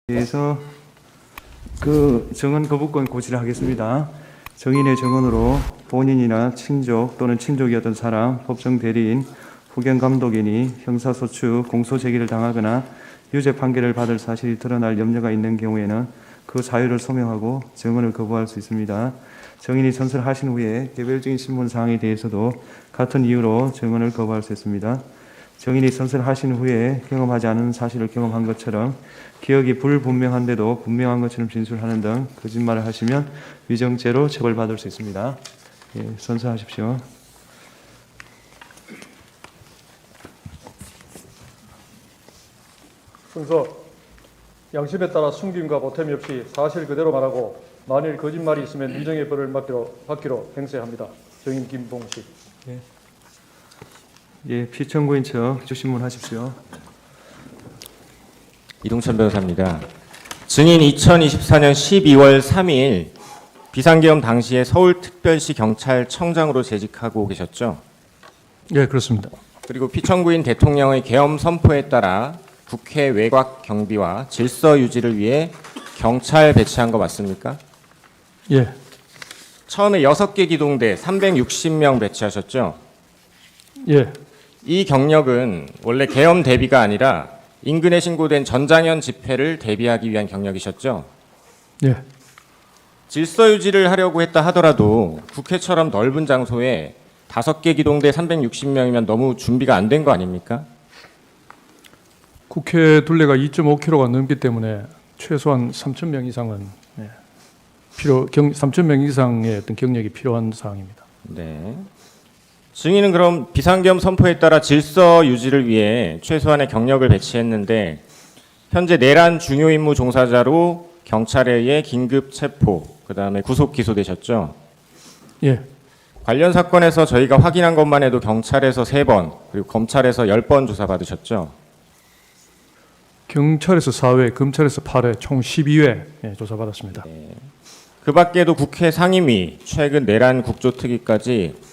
그래서 그 정언 거부권 고지를 하겠습니다. 정인의 정언으로 본인이나 친족 또는 친족이었던 사람, 법정 대리인, 후견 감독인이 형사소추, 공소제기를 당하거나 유죄 판결을 받을 사실이 드러날 염려가 있는 경우에는 그 사유를 소명하고 정언을 거부할 수 있습니다. 정인이 선서하신 후에 개별적인 신문 사항에 대해서도 같은 이유로 정언을 거부할 수 있습니다. 정인이 선서하신 후에 경험하지 않은 사실을 경험한 것처럼 기억이 불분명한데도 분명한 것처럼 진술하는 등 거짓말을 하시면 위정죄로 처벌받을 수 있습니다. 예, 선서하십시오. 순서 양심에 따라 숨김과 보탬이 없이 사실 그대로 말하고 만일 거짓말이 있으면 위정의 벌을 받기로 행세합니다. 정인 김봉식. 예, 피청구인 척 주신문하십시오. 이동천 변호사입니다. 증인 2024년 12월 3일 비상계엄 당시에 서울특별시 경찰청장으로 재직하고 계셨죠. 예, 그렇습니다. 그리고 피청구인 대통령의 계엄 선포에 따라 국회 외곽 경비와 질서 유지를 위해 경찰 배치한 거 맞습니까? 예, 처음에 6개 기동대 360명 배치하셨죠. 예, 이 경력은 원래 계엄 대비가 아니라 인근에 신고된 전장현 집회를 대비하기 위한 경력이셨죠. 예. 질서 유지를 하려고 했다 하더라도 국회처럼 넓은 장소에 5개 기동대 360명이면 너무 준비가 안 된 거 아닙니까? 국회 둘레가 2.5km가 넘기 때문에 최소한 3,000명 이상은 3,000명 이상의 어떤 경력이 필요한 사항입니다. 네. 증인은 그럼 비상계엄 선포에 따라 질서 유지를 위해 최소한의 경력을 배치했는데 현재 내란 중요 임무 종사자로 경찰에 의해 긴급 체포, 그다음에 구속 기소되셨죠? 예, 관련 사건에서 저희가 확인한 것만 해도 경찰에서 3번, 그리고 검찰에서 10번 조사받으셨죠? 경찰에서 4회, 검찰에서 8회, 총 12회 조사받았습니다. 그 밖에도 국회 상임위, 최근 내란 국조특위까지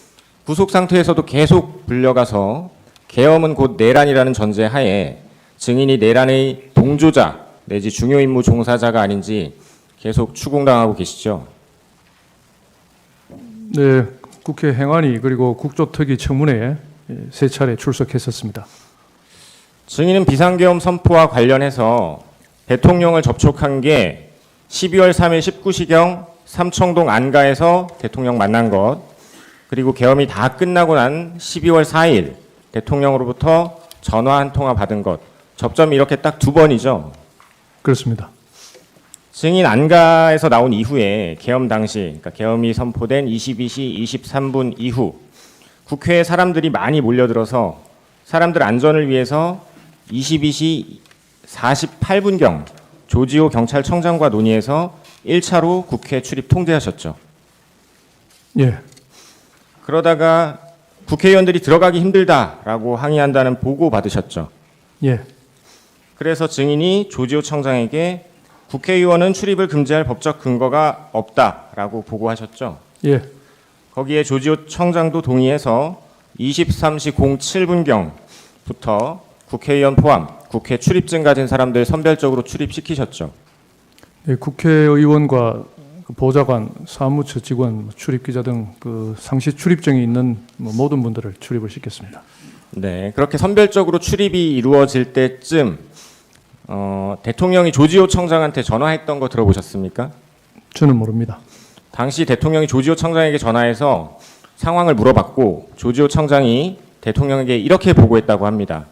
구속 상태에서도 계속 불려가서 계엄은 곧 내란이라는 전제 하에 증인이 내란의 동조자 내지 중요 임무 종사자가 아닌지 계속 추궁당하고 계시죠. 네, 국회 행안위 그리고 국조특위 청문회에 3차례 출석했었습니다. 증인은 비상계엄 선포와 관련해서 대통령을 접촉한 게 12월 3일 19시경 삼청동 안가에서 대통령 만난 것, 그리고 계엄이 다 끝나고 난 12월 4일 대통령으로부터 전화 한 통화 받은 것, 접점이 이렇게 딱 2번이죠. 그렇습니다. 증인 안가에서 나온 이후에 계엄 당시, 그러니까 계엄이 선포된 22시 23분 이후 국회에 사람들이 많이 몰려들어서 사람들 안전을 위해서 22시 48분경 조지호 경찰청장과 논의해서 1차로 국회 출입 통제하셨죠. 예, 그러다가 국회의원들이 들어가기 힘들다라고 항의한다는 보고 받으셨죠. 예, 그래서 증인이 조지호 청장에게 국회의원은 출입을 금지할 법적 근거가 없다라고 보고하셨죠. 예, 거기에 조지호 청장도 동의해서 23시 07분경부터 국회의원 포함 국회 출입증 가진 사람들 선별적으로 출입시키셨죠. 예, 국회의원과 보좌관, 사무처 직원, 출입기자 등 그 상시 출입증이 있는 모든 분들을 출입을 시켰습니다. 네, 그렇게 선별적으로 출입이 이루어질 때쯤 대통령이 조지호 청장한테 전화했던 거 들어보셨습니까? 저는 모릅니다. 당시 대통령이 조지호 청장에게 전화해서 상황을 물어봤고 조지호 청장이 대통령에게 이렇게 보고했다고 합니다.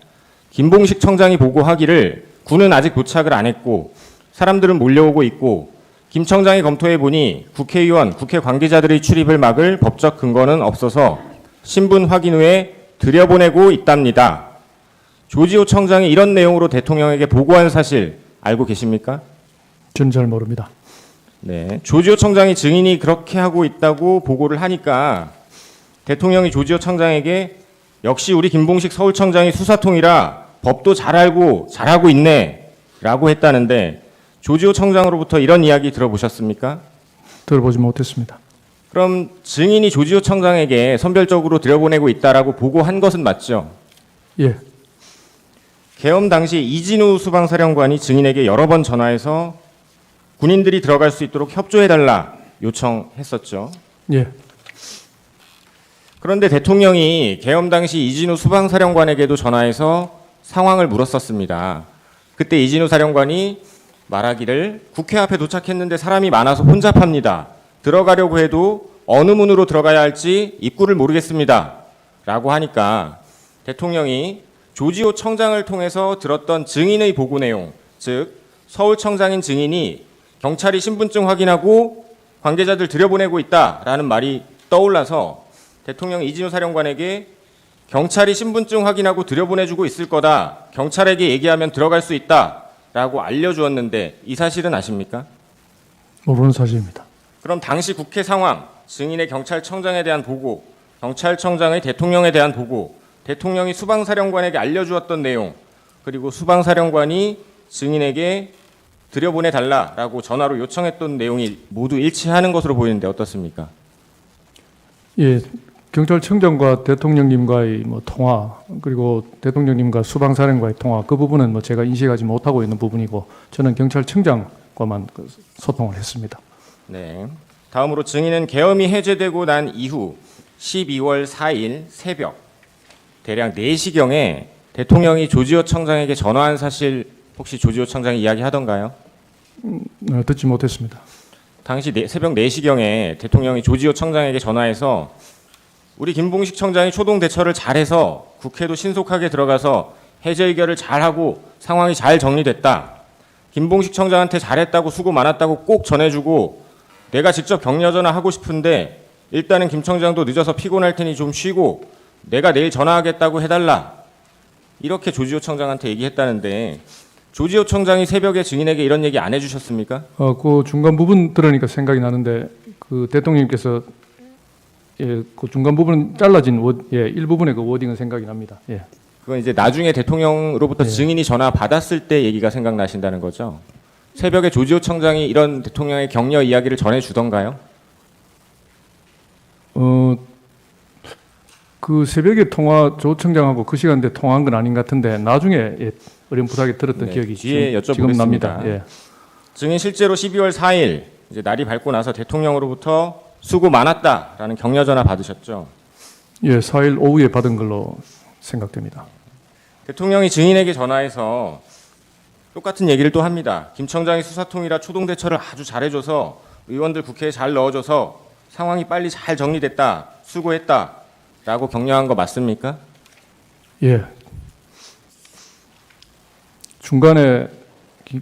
김봉식 청장이 보고하기를 군은 아직 도착을 안 했고 사람들은 몰려오고 있고 김 청장이 검토해 보니 국회의원, 국회 관계자들의 출입을 막을 법적 근거는 없어서 신분 확인 후에 들여보내고 있답니다. 조지호 청장이 이런 내용으로 대통령에게 보고한 사실 알고 계십니까? 저는 잘 모릅니다. 네, 조지호 청장이 증인이 그렇게 하고 있다고 보고를 하니까 대통령이 조지호 청장에게 역시 우리 김봉식 서울청장이 수사통이라 법도 잘 알고 잘하고 있네 라고 했다는데 조지호 청장으로부터 이런 이야기 들어보셨습니까? 들어보지 못했습니다. 그럼 증인이 조지호 청장에게 선별적으로 들여보내고 있다라고 보고한 것은 맞죠? 예, 계엄 당시 이진우 수방사령관이 증인에게 여러 번 전화해서 군인들이 들어갈 수 있도록 협조해달라 요청했었죠. 예. 그런데 대통령이 계엄 당시 이진우 수방사령관에게도 전화해서 상황을 물었었습니다. 그때 이진우 사령관이 말하기를 국회 앞에 도착했는데 사람이 많아서 혼잡합니다. 들어가려고 해도 어느 문으로 들어가야 할지 입구를 모르겠습니다. 라고 하니까 대통령이 조지호 청장을 통해서 들었던 증인의 보고 내용, 즉 서울청장인 증인이 경찰이 신분증 확인하고 관계자들 들여보내고 있다라는 말이 떠올라서 대통령이 이진우 사령관에게 경찰이 신분증 확인하고 들여보내주고 있을 거다. 경찰에게 얘기하면 들어갈 수 있다라고 알려주었는데 이 사실은 아십니까? 모르는 사실입니다. 그럼 당시 국회 상황, 증인의 경찰청장에 대한 보고, 경찰청장의 대통령에 대한 보고, 대통령이 수방사령관에게 알려주었던 내용, 그리고 수방사령관이 증인에게 들여보내달라라고 전화로 요청했던 내용이 모두 일치하는 것으로 보이는데 어떻습니까? 예, 경찰청장과 대통령님과의 통화, 그리고 대통령님과 수방사령과의 통화, 그 부분은 제가 인식하지 못하고 있는 부분이고, 저는 경찰청장과만 소통을 했습니다. 네. 다음으로 증인은 계엄이 해제되고 난 이후 12월 4일 새벽 대략 4시경에 대통령이 조지호 청장에게 전화한 사실 혹시 조지호 청장이 이야기하던가요? 듣지 못했습니다. 당시 새벽 4시경에 대통령이 조지호 청장에게 전화해서 우리 김봉식 청장이 초동 대처를 잘해서 국회도 신속하게 들어가서 해제 의결을 잘하고 상황이 잘 정리됐다. 김봉식 청장한테 잘했다고 수고 많았다고 꼭 전해주고 내가 직접 격려 전화하고 싶은데 일단은 김 청장도 늦어서 피곤할 테니 좀 쉬고 내가 내일 전화하겠다고 해달라. 이렇게 조지호 청장한테 얘기했다는데 조지호 청장이 새벽에 증인에게 이런 얘기 안 해주셨습니까? 그 중간 부분 들으니까 생각이 나는데 그 대통령님께서 그 중간 부분 잘라진 일부분의 그 워딩은 생각이 납니다. 예. 그건 이제 나중에 대통령으로부터 네. 증인이 전화 받았을 때 얘기가 생각나신다는 거죠. 새벽에 조지호 청장이 이런 대통령의 격려 이야기를 전해주던가요? 그 새벽에 조 청장하고 그 시간대 통화한 건 아닌 것 같은데 나중에 어렴풋하게 들었던 네, 기억이 뒤에 지금 납니다. 여쭤보겠습니다. 예. 증인 실제로 12월 4일 이제 날이 밝고 나서 대통령으로부터 수고 많았다라는 격려 전화 받으셨죠. 예, 4일 오후에 받은 걸로 생각됩니다. 대통령이 증인에게 전화해서 똑같은 얘기를 또 합니다. 김 청장이 수사통이라 초동 대처를 아주 잘해줘서 의원들 국회에 잘 넣어줘서 상황이 빨리 잘 정리됐다, 수고했다라고 격려한 거 맞습니까? 예. 중간에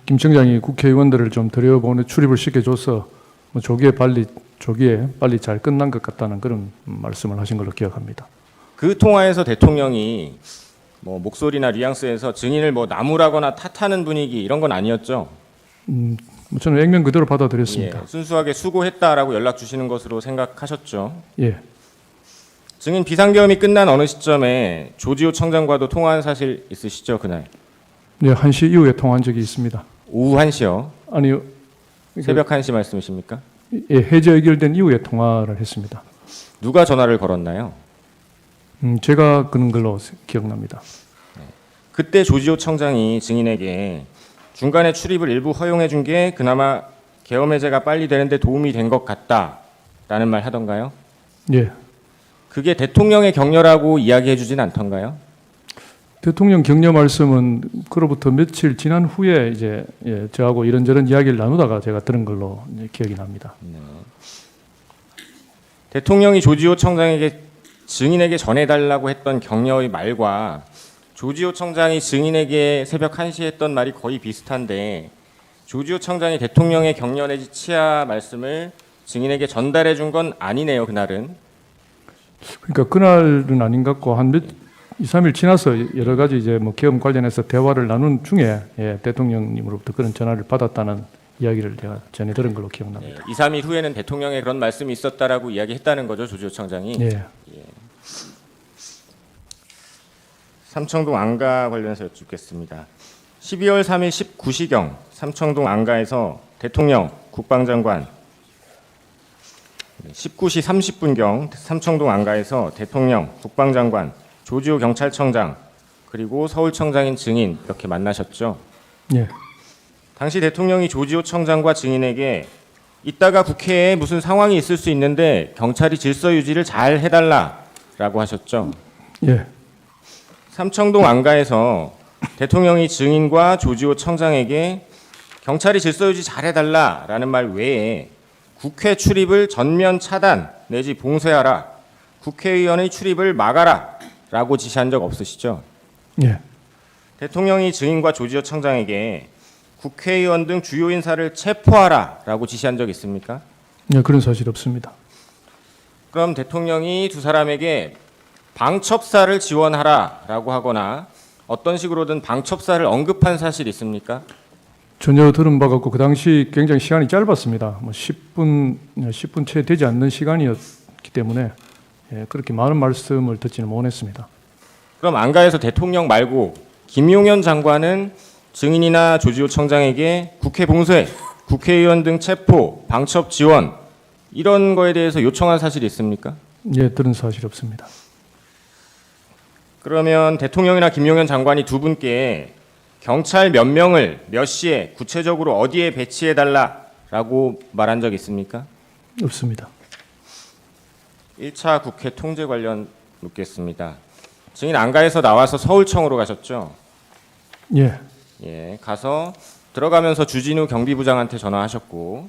김 청장이 국회의원들을 좀 들여보내 출입을 시켜줘서 조기에 빨리 잘 끝난 것 같다는 그런 말씀을 하신 걸로 기억합니다. 그 통화에서 대통령이 목소리나 뉘앙스에서 증인을 나무라거나 탓하는 분위기 이런 건 아니었죠? 저는 액면 그대로 받아들였습니다. 예, 순수하게 수고했다라고 연락 주시는 것으로 생각하셨죠? 예. 증인 비상계엄이 끝난 어느 시점에 조지호 청장과도 통화한 사실 있으시죠, 그날? 네, 1시 이후에 통화한 적이 있습니다. 오후 1시요? 아니요. 새벽 1시 말씀이십니까? 예, 해제 의결된 이후에 통화를 했습니다. 누가 전화를 걸었나요? 제가 그런 걸로 기억납니다. 그때 조지호 청장이 증인에게 중간에 출입을 일부 허용해 준 게 그나마 계엄 해제가 빨리 되는데 도움이 된 것 같다라는 말 하던가요? 예. 그게 대통령의 격려라고 이야기해 주진 않던가요? 대통령 격려 말씀은 그로부터 며칠 지난 후에 이제 저하고 이런저런 이야기를 나누다가 제가 들은 걸로 기억이 납니다. 대통령이 조지호 청장에게 증인에게 전해달라고 했던 격려의 말과 조지호 청장이 증인에게 새벽 1시에 했던 말이 거의 비슷한데 조지호 청장이 대통령의 격려 내지 치하 말씀을 증인에게 전달해 준 건 아니네요, 그날은. 그러니까 그날은 아닌 것 같고 한 2, 3일 지나서 여러 가지 이제 계엄 관련해서 대화를 나눈 중에 대통령님으로부터 그런 전화를 받았다는 이야기를 제가 전해 들은 걸로 기억납니다. 2, 3일 후에는 대통령의 그런 말씀이 있었다라고 이야기했다는 거죠, 조지호 청장이. 예. 삼청동 안가 관련해서 여쭙겠습니다. 12월 3일 19시경 삼청동 안가에서 대통령, 국방장관 19시 30분경 삼청동 안가에서 대통령, 국방장관, 조지호 경찰청장 그리고 서울청장인 증인 이렇게 만나셨죠. 예. 당시 대통령이 조지호 청장과 증인에게 이따가 국회에 무슨 상황이 있을 수 있는데 경찰이 질서 유지를 잘 해달라라고 하셨죠. 예. 삼청동 안가에서 대통령이 증인과 조지호 청장에게 경찰이 질서 유지 잘 해달라라는 말 외에 국회 출입을 전면 차단 내지 봉쇄하라, 국회의원의 출입을 막아라라고 지시한 적 없으시죠? 예. 대통령이 증인과 조지호 청장에게 국회의원 등 주요 인사를 체포하라라고 지시한 적 있습니까? 예, 그런 사실 없습니다. 그럼 대통령이 두 사람에게 방첩사를 지원하라라고 하거나 어떤 식으로든 방첩사를 언급한 사실 있습니까? 전혀 들은 바가 없고 그 당시 굉장히 시간이 짧았습니다. 뭐 10분 채 되지 않는 시간이었기 때문에 예, 그렇게 많은 말씀을 듣지는 못했습니다. 그럼 안가에서 대통령 말고 김용현 장관은 증인이나 조지호 청장에게 국회 봉쇄, 국회의원 등 체포, 방첩 지원 이런 거에 대해서 요청한 사실이 있습니까? 예, 들은 사실 없습니다. 그러면 대통령이나 김용현 장관이 두 분께 경찰 몇 명을 몇 시에 구체적으로 어디에 배치해달라라고 말한 적 있습니까? 없습니다. 1차 국회 통제 관련 묻겠습니다. 증인 안가에서 나와서 서울청으로 가셨죠? 예. 예, 가서 들어가면서 주진우 경비부장한테 전화하셨고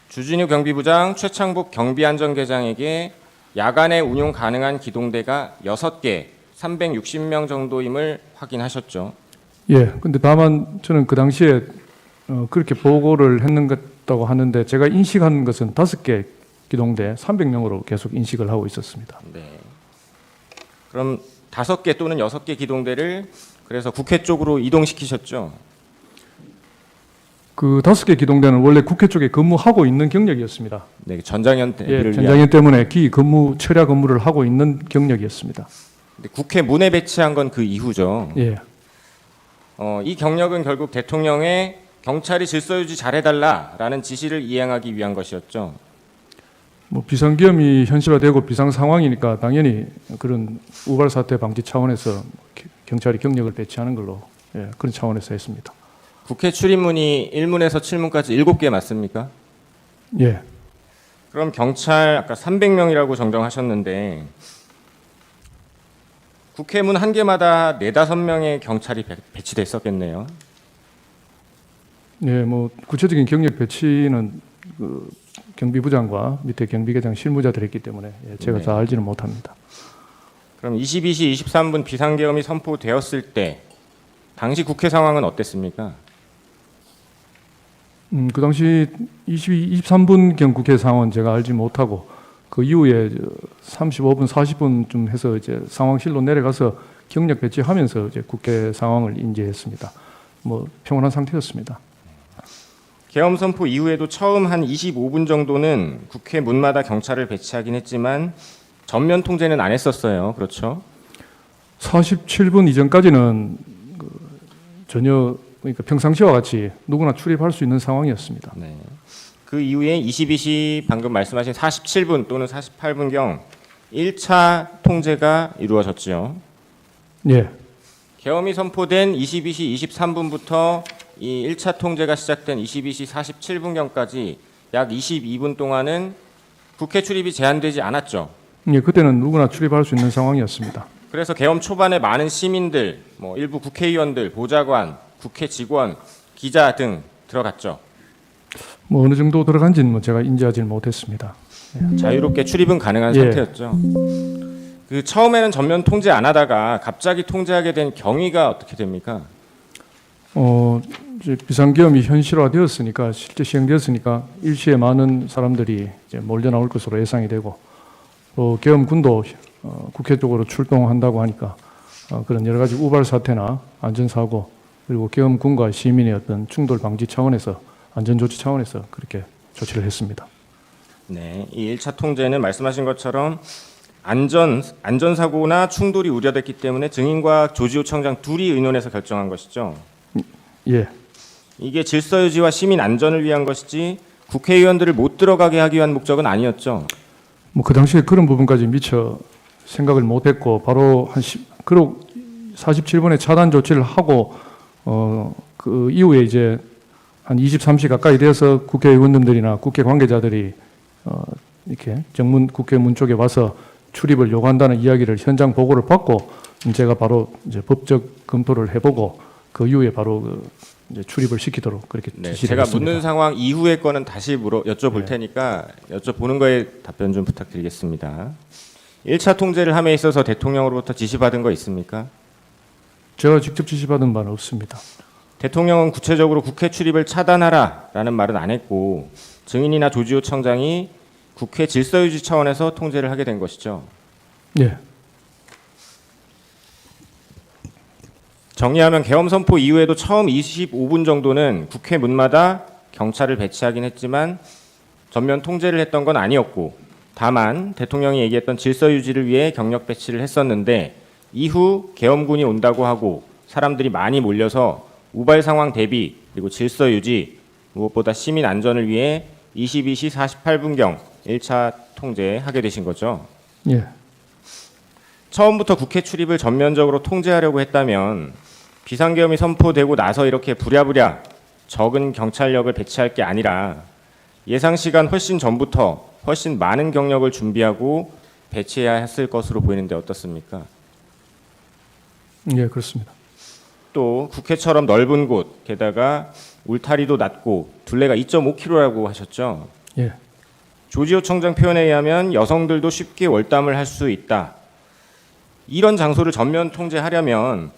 주진우 경비부장 최창복 경비안전계장에게 야간에 운용 가능한 기동대가 6개, 360명 정도임을 확인하셨죠. 예. 근데 다만 저는 그 당시에 그렇게 보고를 했는다고 하는데 제가 인식한 것은 5개 기동대 300명으로 계속 인식을 하고 있었습니다. 네. 그럼 5개 또는 6개 기동대를 그래서 국회 쪽으로 이동시키셨죠. 그 5개 기동대는 원래 국회 쪽에 근무하고 있는 경력이었습니다. 네, 전장현 예, 대비를 위한. 전장현 때문에 철야 근무를 하고 있는 경력이었습니다. 근데 국회 문에 배치한 건 그 이후죠. 예. 이 경력은 결국 대통령의 경찰이 질서 유지 잘해달라라는 지시를 이행하기 위한 것이었죠. 뭐 비상계엄이 현실화되고 비상 상황이니까 당연히 그런 우발 사태 방지 차원에서 경찰이 경력을 배치하는 걸로 그런 차원에서 했습니다. 국회 출입문이 1문에서 7문까지 7개 맞습니까? 예. 그럼 경찰 아까 300명이라고 정정하셨는데 국회 문 한 개마다 4-5명의 경찰이 배치됐었겠네요. 예, 뭐 구체적인 경력 배치는 그 경비부장과 밑에 경비계장 실무자들이 있기 때문에 제가 네. 다 알지는 못합니다. 그럼 22시 23분 비상계엄이 선포되었을 때 당시 국회 상황은 어땠습니까? 그 당시 23분경 국회 상황은 제가 알지 못하고 그 이후에 35분, 40분쯤 해서 이제 상황실로 내려가서 경력 배치하면서 이제 국회 상황을 인지했습니다. 뭐 평온한 상태였습니다. 계엄 선포 이후에도 처음 한 25분 정도는 국회 문마다 경찰을 배치하긴 했지만 전면 통제는 안 했었어요. 그렇죠? 47분 이전까지는 전혀 그러니까 평상시와 같이 누구나 출입할 수 있는 상황이었습니다. 네. 그 이후에 22시 방금 말씀하신 47분 또는 48분경 1차 통제가 이루어졌죠. 예, 계엄이 선포된 22시 23분부터 이 1차 통제가 시작된 22시 47분경까지 약 22분 동안은 국회 출입이 제한되지 않았죠. 예, 그때는 누구나 출입할 수 있는 상황이었습니다. 그래서 계엄 초반에 많은 시민들, 뭐 일부 국회의원들, 보좌관, 국회 직원, 기자 등 들어갔죠. 뭐 어느 정도 들어간지는 뭐 제가 인지하지는 못했습니다. 자유롭게 출입은 가능한 예. 상태였죠. 그 처음에는 전면 통제 안 하다가 갑자기 통제하게 된 경위가 어떻게 됩니까? 이제 비상계엄이 현실화되었으니까 실제 시행되었으니까 일시에 많은 사람들이 이제 몰려 나올 것으로 예상이 되고 또 계엄군도 국회 쪽으로 출동한다고 하니까 그런 여러 가지 우발 사태나 안전 사고 그리고 계엄군과 시민의 어떤 충돌 방지 차원에서 안전 조치 차원에서 그렇게 조치를 했습니다. 네, 이 1차 통제는 말씀하신 것처럼 안전사고나 충돌이 우려됐기 때문에 증인과 조지호 청장 둘이 의논해서 결정한 것이죠. 예, 이게 질서 유지와 시민 안전을 위한 것이지 국회의원들을 못 들어가게 하기 위한 목적은 아니었죠. 뭐 그 당시에 그런 부분까지 미처 생각을 못했고 바로 그리고 47번의 차단 조치를 하고 그 이후에 이제 한 23시 가까이 되어서 국회의원님들이나 국회 관계자들이 이렇게 정문 국회 문 쪽에 와서 출입을 요구한다는 이야기를 현장 보고를 받고 제가 바로 이제 법적 검토를 해보고 그 이후에 바로 이제 출입을 시키도록 그렇게 네, 지시를 제가 했습니다. 묻는 상황 이후의 거는 다시 여쭤볼 테니까 여쭤보는 거에 답변 좀 부탁드리겠습니다. 1차 통제를 함에 있어서 대통령으로부터 지시받은 거 있습니까? 제가 직접 지시받은 바는 없습니다. 대통령은 구체적으로 국회 출입을 차단하라라는 말은 안 했고 증인이나 조지호 청장이 국회 질서유지 차원에서 통제를 하게 된 것이죠. 예, 정리하면 계엄 선포 이후에도 처음 25분 정도는 국회 문마다 경찰을 배치하긴 했지만 전면 통제를 했던 건 아니었고 다만 대통령이 얘기했던 질서 유지를 위해 경력 배치를 했었는데 이후 계엄군이 온다고 하고 사람들이 많이 몰려서 우발 상황 대비 그리고 질서 유지 무엇보다 시민 안전을 위해 22시 48분경 1차 통제하게 되신 거죠. 예. 처음부터 국회 출입을 전면적으로 통제하려고 했다면 비상계엄이 선포되고 나서 이렇게 부랴부랴 적은 경찰력을 배치할 게 아니라 예상 시간 훨씬 전부터 훨씬 많은 경력을 준비하고 배치해야 했을 것으로 보이는데 어떻습니까? 예, 그렇습니다. 또 국회처럼 넓은 곳 게다가 울타리도 낮고 둘레가 2.5km라고 하셨죠. 예. 조지호 청장 표현에 의하면 여성들도 쉽게 월담을 할 수 있다. 이런 장소를 전면 통제하려면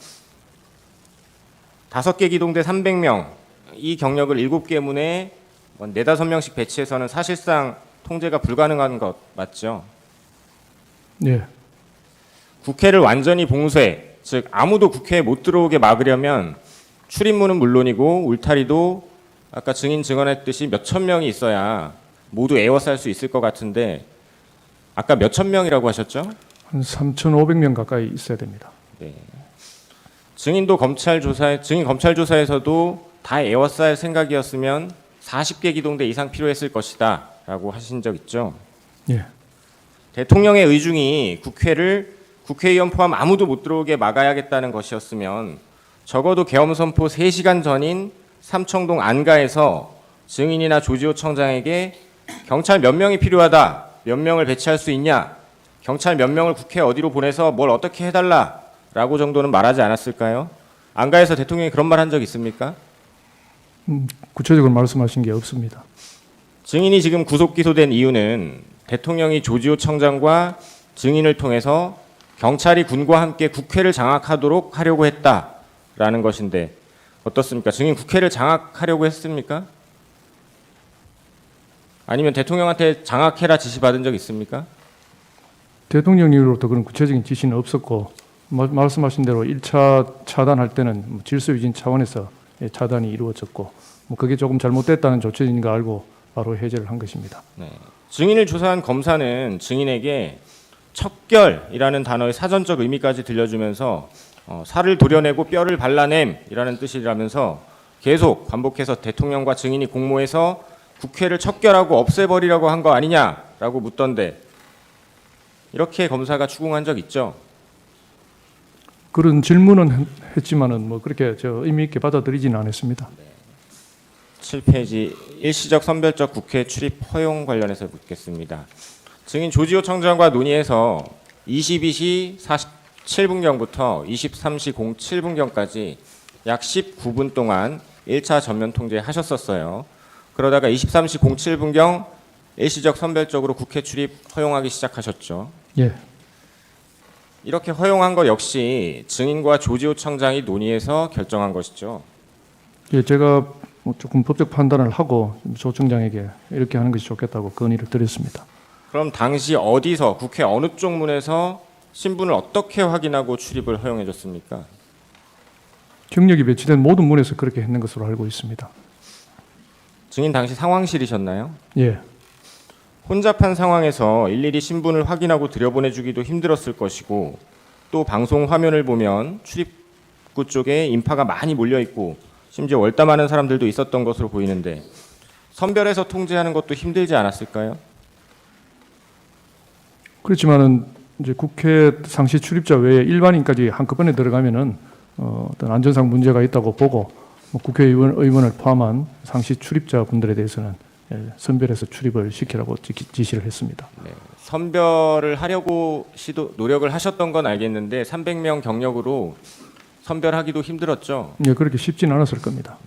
5개 기동대 300명, 이 경력을 7개 문에 4-5명씩 배치해서는 사실상 통제가 불가능한 것 맞죠? 예. 국회를 완전히 봉쇄, 즉 아무도 국회에 못 들어오게 막으려면 출입문은 물론이고 울타리도 아까 증인 증언했듯이 몇천 명이 있어야 모두 에워쌀 수 있을 것 같은데 아까 몇천 명이라고 하셨죠? 한 3,500명 가까이 있어야 됩니다. 네. 증인 검찰 조사에서도 다 에워쌀 생각이었으면 40개 기동대 이상 필요했을 것이다 라고 하신 적 있죠. 예. 대통령의 의중이 국회를 국회의원 포함 아무도 못 들어오게 막아야겠다는 것이었으면 적어도 계엄 선포 3시간 전인 삼청동 안가에서 증인이나 조지호 청장에게 경찰 몇 명이 필요하다, 몇 명을 배치할 수 있냐, 경찰 몇 명을 국회 어디로 보내서 뭘 어떻게 해달라라고 정도는 말하지 않았을까요? 안가에서 대통령이 그런 말 한 적 있습니까? 구체적으로 말씀하신 게 없습니다. 증인이 지금 구속 기소된 이유는 대통령이 조지호 청장과 증인을 통해서 경찰이 군과 함께 국회를 장악하도록 하려고 했다라는 것인데 어떻습니까? 증인 국회를 장악하려고 했습니까? 아니면 대통령한테 장악해라 지시받은 적 있습니까? 대통령님으로부터 그런 구체적인 지시는 없었고 말씀하신 대로 1차 차단할 때는 질서 유진 차원에서 차단이 이루어졌고 그게 조금 잘못됐다는 조치인 거 알고 바로 해제를 한 것입니다. 네. 증인을 조사한 검사는 증인에게 척결이라는 단어의 사전적 의미까지 들려주면서 살을 도려내고 뼈를 발라냄이라는 뜻이라면서 계속 반복해서 대통령과 증인이 공모해서 국회를 척결하고 없애버리려고 한 거 아니냐라고 묻던데 이렇게 검사가 추궁한 적 있죠. 그런 질문은 했지만은 뭐 그렇게 의미 있게 받아들이지는 않았습니다. 7페이지 일시적 선별적 국회 출입 허용 관련해서 묻겠습니다. 증인 조지호 청장과 논의해서 22시 47분경부터 23시 07분경까지 약 19분 동안 1차 전면 통제하셨었어요. 그러다가 23시 07분경 일시적 선별적으로 국회 출입 허용하기 시작하셨죠. 예. 이렇게 허용한 것 역시 증인과 조지호 청장이 논의해서 결정한 것이죠. 예, 제가 조금 법적 판단을 하고 조 청장에게 이렇게 하는 것이 좋겠다고 건의를 드렸습니다. 그럼 당시 어디서 국회 어느 쪽 문에서 신분을 어떻게 확인하고 출입을 허용해 줬습니까? 경력이 배치된 모든 문에서 그렇게 했는 것으로 알고 있습니다. 증인 당시 상황실이셨나요? 예. 혼잡한 상황에서 일일이 신분을 확인하고 들여보내주기도 힘들었을 것이고 또 방송 화면을 보면 출입구 쪽에 인파가 많이 몰려있고 심지어 월담하는 사람들도 있었던 것으로 보이는데 선별해서 통제하는 것도 힘들지 않았을까요? 그렇지만은 이제 국회 상시 출입자 외에 일반인까지 한꺼번에 들어가면은 어떤 안전상 문제가 있다고 보고 뭐 의원을 포함한 상시 출입자 분들에 대해서는 선별해서 출입을 시키라고 지시를 했습니다. 네. 선별을 하려고 노력을 하셨던 건 알겠는데 300명 경력으로 선별하기도 힘들었죠. 예, 그렇게 쉽지는 않았을 겁니다.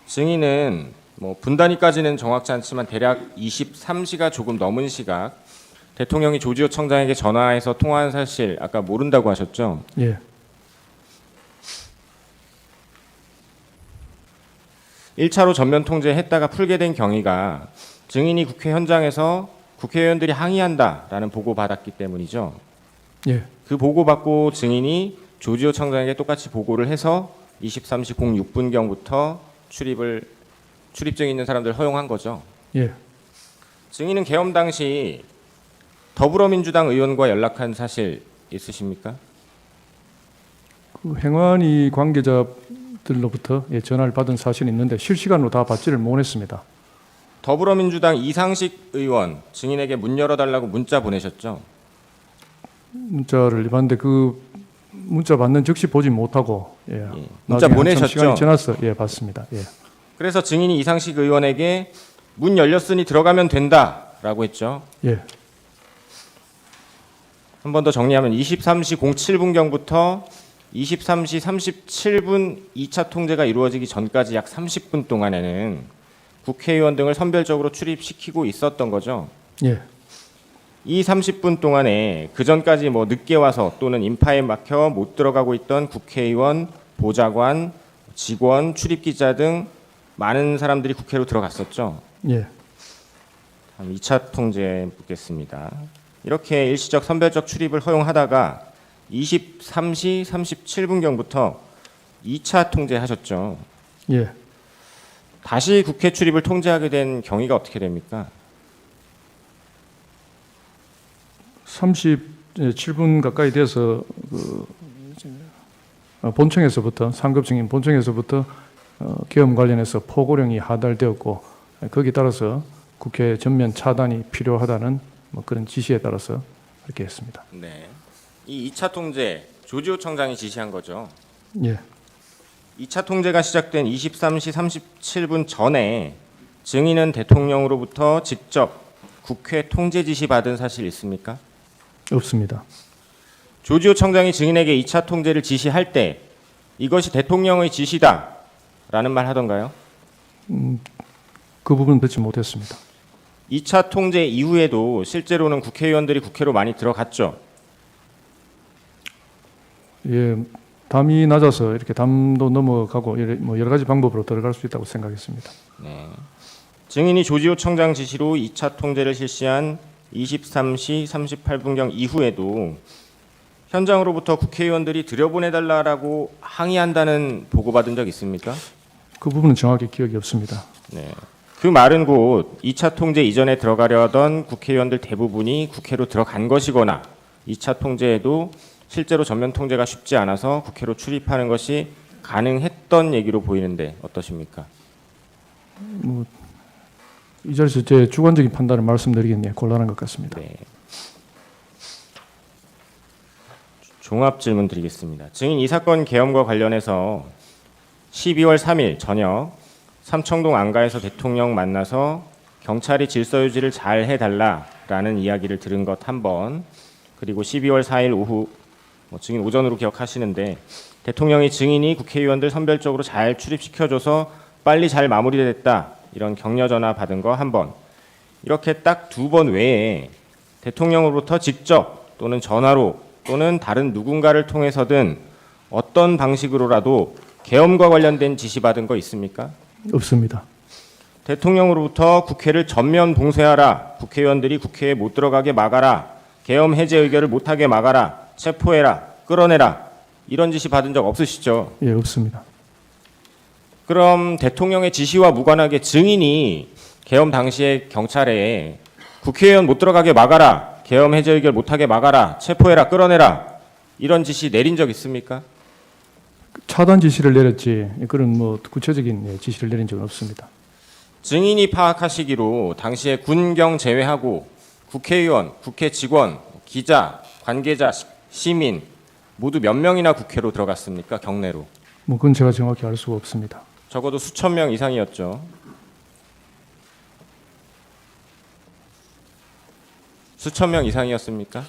증인은 뭐 분단위까지는 정확치 않지만 대략 23시가 조금 넘은 시각 대통령이 조지호 청장에게 전화해서 통화한 사실 아까 모른다고 하셨죠. 예, 1차로 전면 통제했다가 풀게 된 경위가 증인이 국회 현장에서 국회의원들이 항의한다라는 보고 받았기 때문이죠. 예, 그 보고 받고 증인이 조지호 청장에게 똑같이 보고를 해서 23시 06분경부터 출입증 있는 사람들 허용한 거죠. 예. 증인은 계엄 당시 더불어민주당 의원과 연락한 사실 있으십니까? 그 행안위 관계자들로부터 전화를 받은 사실이 있는데 실시간으로 다 받지를 못했습니다. 더불어민주당 이상식 의원 증인에게 문 열어달라고 문자 보내셨죠? 문자를 봤는데 그 문자 받는 즉시 보지 못하고 문자 나중에 보내셨죠? 한참 시간이 지났어. 예, 봤습니다. 예. 그래서 증인이 이상식 의원에게 문 열렸으니 들어가면 된다라고 했죠. 예. 한 번 더 정리하면 23시 07분경부터 23시 37분 2차 통제가 이루어지기 전까지 약 30분 동안에는 국회의원 등을 선별적으로 출입시키고 있었던 거죠. 예. 이 30분 동안에 그 전까지 뭐 늦게 와서 또는 인파에 막혀 못 들어가고 있던 국회의원, 보좌관, 직원, 출입기자 등 많은 사람들이 국회로 들어갔었죠. 예. 다음 2차 통제 묻겠습니다. 이렇게 일시적 선별적 출입을 허용하다가 23시 37분경부터 2차 통제하셨죠. 예. 다시 국회 출입을 통제하게 된 경위가 어떻게 됩니까? 37분 가까이 돼서 본청에서부터 상급 증인 본청에서부터 계엄 관련해서 포고령이 하달되었고 거기에 따라서 국회 전면 차단이 필요하다는 뭐 그런 지시에 따라서 그렇게 했습니다. 네. 이 2차 통제 조지호 청장이 지시한 거죠. 예. 2차 통제가 시작된 23시 37분 전에 증인은 대통령으로부터 직접 국회 통제 지시 받은 사실 있습니까? 없습니다. 조지호 청장이 증인에게 2차 통제를 지시할 때 이것이 대통령의 지시다라는 말 하던가요? 그 부분 듣지 못했습니다. 2차 통제 이후에도 실제로는 국회의원들이 국회로 많이 들어갔죠. 예, 담이 낮아서 이렇게 담도 넘어가고 뭐 여러 가지 방법으로 들어갈 수 있다고 생각했습니다. 네. 증인이 조지호 청장 지시로 2차 통제를 실시한 23시 38분경 이후에도 현장으로부터 국회의원들이 들여보내달라고 항의한다는 보고받은 적 있습니까? 그 부분은 정확히 기억이 없습니다. 네. 그 말은 곧 2차 통제 이전에 들어가려던 국회의원들 대부분이 국회로 들어간 것이거나 2차 통제에도 실제로 전면 통제가 쉽지 않아서 국회로 출입하는 것이 가능했던 얘기로 보이는데 어떠십니까? 이 자리에서 제 주관적인 판단을 말씀드리겠네요. 곤란한 것 같습니다. 네. 종합 질문 드리겠습니다. 증인 이 사건 계엄과 관련해서 12월 3일 저녁 삼청동 안가에서 대통령 만나서 경찰이 질서 유지를 잘 해달라라는 이야기를 들은 것 한 번, 그리고 12월 4일 오후 증인 오전으로 기억하시는데 대통령이 증인이 국회의원들 선별적으로 잘 출입시켜줘서 빨리 잘 마무리됐다 이런 격려 전화 받은 거 한 번, 이렇게 딱 2번 외에 대통령으로부터 직접 또는 전화로 또는 다른 누군가를 통해서든 어떤 방식으로라도 계엄과 관련된 지시받은 거 있습니까? 없습니다. 대통령으로부터 국회를 전면 봉쇄하라, 국회의원들이 국회에 못 들어가게 막아라, 계엄 해제 의결을 못하게 막아라, 체포해라, 끌어내라 이런 지시 받은 적 없으시죠? 예, 없습니다. 그럼 대통령의 지시와 무관하게 증인이 계엄 당시에 경찰에 국회의원 못 들어가게 막아라, 계엄 해제 의결 못하게 막아라, 체포해라, 끌어내라 이런 지시 내린 적 있습니까? 차단 지시를 내렸지 그런 뭐 구체적인 지시를 내린 적은 없습니다. 증인이 파악하시기로 당시에 군경 제외하고 국회의원, 국회 직원, 기자, 관계자, 시민 모두 몇 명이나 국회로 들어갔습니까? 경내로. 뭐 그건 제가 정확히 알 수가 없습니다. 적어도 수천 명 이상이었죠. 수천 명 이상이었습니까?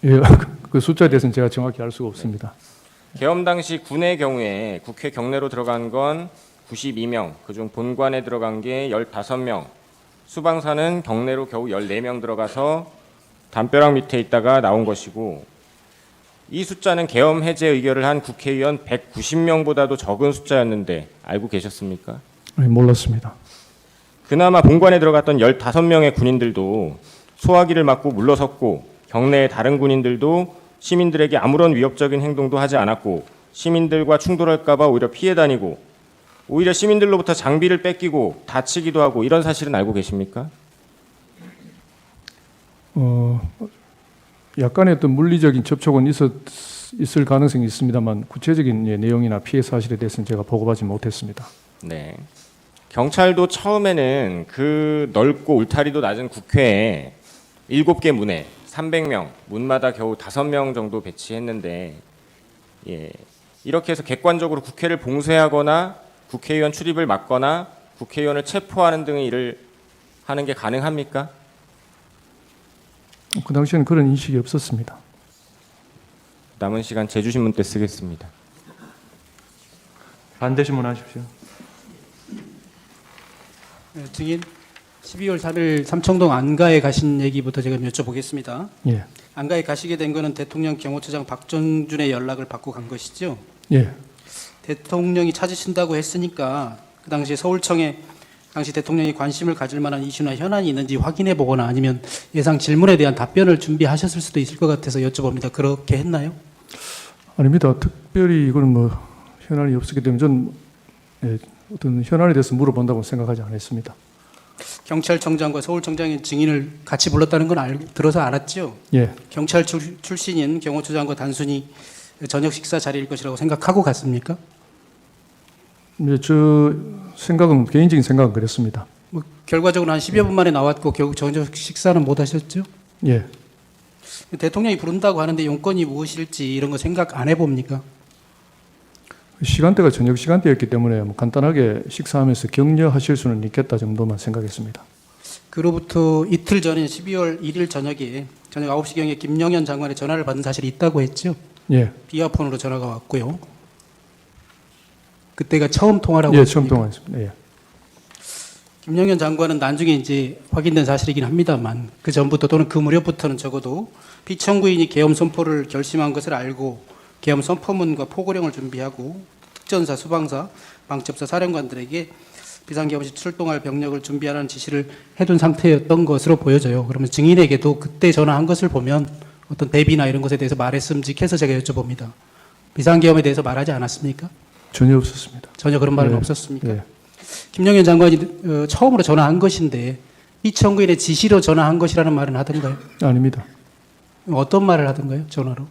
예, 그 숫자에 대해서는 제가 정확히 알 수가 없습니다. 계엄 당시 군의 경우에 국회 경내로 들어간 건 92명, 그중 본관에 들어간 게 15명, 수방사는 경내로 겨우 14명 들어가서 담벼락 밑에 있다가 나온 것이고, 이 숫자는 계엄 해제 의결을 한 국회의원 190명보다도 적은 숫자였는데 알고 계셨습니까? 아니, 몰랐습니다. 그나마 본관에 들어갔던 15명의 군인들도 소화기를 맞고 물러섰고, 경내의 다른 군인들도 시민들에게 아무런 위협적인 행동도 하지 않았고, 시민들과 충돌할까 봐 오히려 피해 다니고, 오히려 시민들로부터 장비를 뺏기고 다치기도 하고, 이런 사실은 알고 계십니까? 약간의 어떤 물리적인 접촉은 있을 가능성이 있습니다만 구체적인 내용이나 피해 사실에 대해서는 제가 보고받지 못했습니다. 네. 경찰도 처음에는 그 넓고 울타리도 낮은 국회에 7개 문에 300명, 문마다 겨우 5명 정도 배치했는데, 이렇게 해서 객관적으로 국회를 봉쇄하거나 국회의원 출입을 막거나 국회의원을 체포하는 등의 일을 하는 게 가능합니까? 그 당시에는 그런 인식이 없었습니다. 남은 시간 제주신문 때 쓰겠습니다. 반대 신문하십시오. 네, 증인 12월 4일 삼청동 안가에 가신 얘기부터 제가 여쭤보겠습니다. 예, 안가에 가시게 된 거는 대통령 경호처장 박정준의 연락을 받고 간 것이죠. 예, 대통령이 찾으신다고 했으니까 그 당시에 서울청에 당시 대통령이 관심을 가질 만한 이슈나 현안이 있는지 확인해 보거나 아니면 예상 질문에 대한 답변을 준비하셨을 수도 있을 것 같아서 여쭤봅니다. 그렇게 했나요? 아닙니다. 특별히 이거는 뭐 현안이 없었기 때문에 저는 어떤 현안에 대해서 물어본다고 생각하지 않았습니다. 경찰청장과 서울청장의 증인을 같이 불렀다는 건 들어서 알았죠. 예, 경찰 출신인 경호처장과 단순히 저녁 식사 자리일 것이라고 생각하고 갔습니까? 저 생각은 개인적인 생각은 그랬습니다. 뭐 결과적으로 한 10여 분 만에 나왔고 결국 저녁 식사는 못 하셨죠? 예, 대통령이 부른다고 하는데 용건이 무엇일지 이런 거 생각 안 해봅니까? 시간대가 저녁 시간대였기 때문에 뭐 간단하게 식사하면서 격려하실 수는 있겠다 정도만 생각했습니다. 그로부터 이틀 전인 12월 1일 저녁에 저녁 9시경에 김영현 장관의 전화를 받은 사실이 있다고 했죠? 예, 비아폰으로 전화가 왔고요. 그때가 처음 통화라고 예, 했습니까? 처음 통화했습니다. 예. 김영현 장관은 나중에 이제 확인된 사실이긴 합니다만 그 전부터 또는 그 무렵부터는 적어도 피청구인이 계엄 선포를 결심한 것을 알고 계엄 선포문과 포고령을 준비하고 특전사, 수방사, 방첩사 사령관들에게 비상계엄 시 출동할 병력을 준비하라는 지시를 해둔 상태였던 것으로 보여져요. 그러면 증인에게도 그때 전화한 것을 보면 어떤 대비나 이런 것에 대해서 말했음직해서 제가 여쭤봅니다. 비상계엄에 대해서 말하지 않았습니까? 전혀 없었습니다. 전혀 그런 말은 예, 없었습니까? 예. 김영현 장관이 처음으로 전화한 것인데 이청구인의 지시로 전화한 것이라는 말은 하던가요? 아닙니다. 어떤 말을 하던가요? 전화로?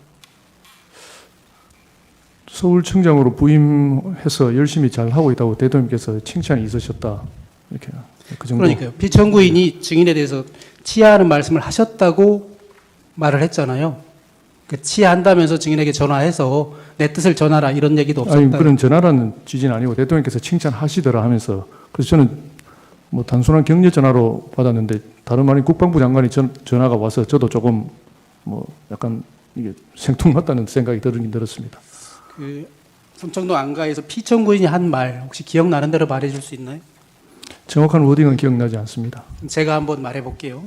서울청장으로 부임해서 열심히 잘 하고 있다고 대통령께서 칭찬이 있으셨다. 이렇게 그 정도. 그러니까요. 피청구인이 증인에 대해서 치하하는 말씀을 하셨다고 말을 했잖아요. 그 치하한다면서 증인에게 전화해서 내 뜻을 전하라 이런 얘기도 없었다. 아니 그런 전화라는 취지는 아니고 대통령께서 칭찬하시더라 하면서 그래서 저는 뭐 단순한 격려 전화로 받았는데 다름 아닌 국방부 장관이 전화가 와서 저도 조금 뭐 약간 이게 생뚱맞다는 생각이 들었습니다. 그 삼청동 안가에서 피청구인이 한 말 혹시 기억나는 대로 말해줄 수 있나요? 정확한 워딩은 기억나지 않습니다. 제가 한번 말해볼게요.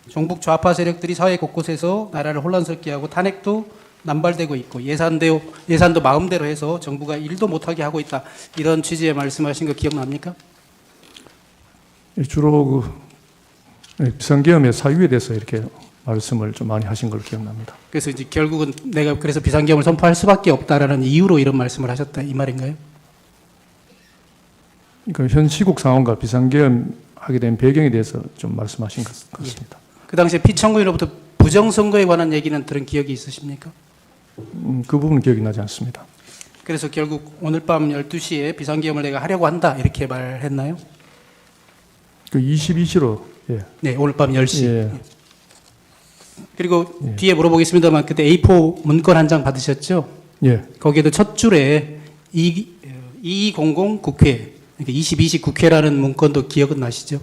종북 좌파 세력들이 사회 곳곳에서 나라를 혼란스럽게 하고 탄핵도 남발되고 있고 예산도 마음대로 해서 정부가 일도 못하게 하고 있다. 이런 취지의 말씀하신 거 기억납니까? 주로 비상계엄의 사유에 대해서 이렇게 말씀을 좀 많이 하신 걸로 기억납니다. 그래서 이제 결국은 내가 그래서 비상계엄을 선포할 수밖에 없다라는 이유로 이런 말씀을 하셨다 이 말인가요? 그러니까 현 시국 상황과 비상계엄 하게 된 배경에 대해서 좀 말씀하신 것 같습니다. 그 당시에 피청구인으로부터 부정선거에 관한 얘기는 들은 기억이 있으십니까? 그 부분은 기억이 나지 않습니다. 그래서 결국 오늘 밤 12시에 비상계엄을 내가 하려고 한다 이렇게 말했나요? 그 22시로 예. 네, 오늘 밤 10시. 예. 그리고 뒤에 물어보겠습니다만 그때 A4 문건 한 장 받으셨죠? 예. 거기에도 첫 줄에 2200 국회, 그러니까 22시 국회라는 문건도 기억은 나시죠?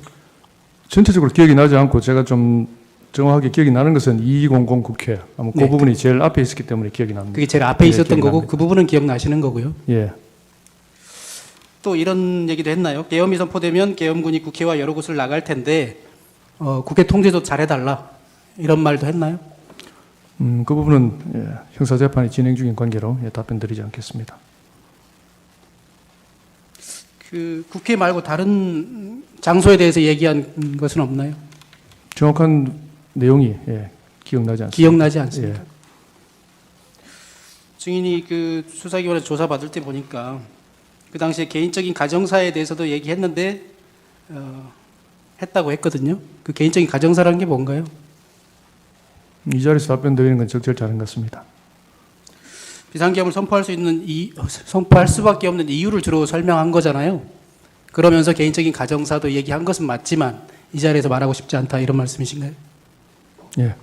전체적으로 기억이 나지 않고 제가 좀 정확하게 기억이 나는 것은 2200 국회. 아마 그 네. 부분이 제일 앞에 있었기 때문에 기억이 납니다. 그게 제일 앞에 예, 있었던 기억이 거고 납니다. 그 부분은 기억나시는 거고요. 예. 또 이런 얘기도 했나요? 계엄이 선포되면 계엄군이 국회와 여러 곳을 나갈 텐데 국회 통제도 잘해달라 이런 말도 했나요? 그 부분은 형사재판이 진행 중인 관계로 답변드리지 않겠습니다. 그 국회 말고 다른 장소에 대해서 얘기한 것은 없나요? 정확한 내용이 기억나지 않습니다. 기억나지 않습니까? 예. 증인이 그 수사기관에서 조사받을 때 보니까 그 당시에 개인적인 가정사에 대해서도 얘기했는데 했다고 했거든요. 그 개인적인 가정사라는 게 뭔가요? 이 자리에서 답변드리는 건 적절치 않은 것 같습니다. 비상계엄을 선포할 수밖에 없는 이유를 주로 설명한 거잖아요. 그러면서 개인적인 가정사도 얘기한 것은 맞지만 이 자리에서 말하고 싶지 않다 이런 말씀이신가요? 예.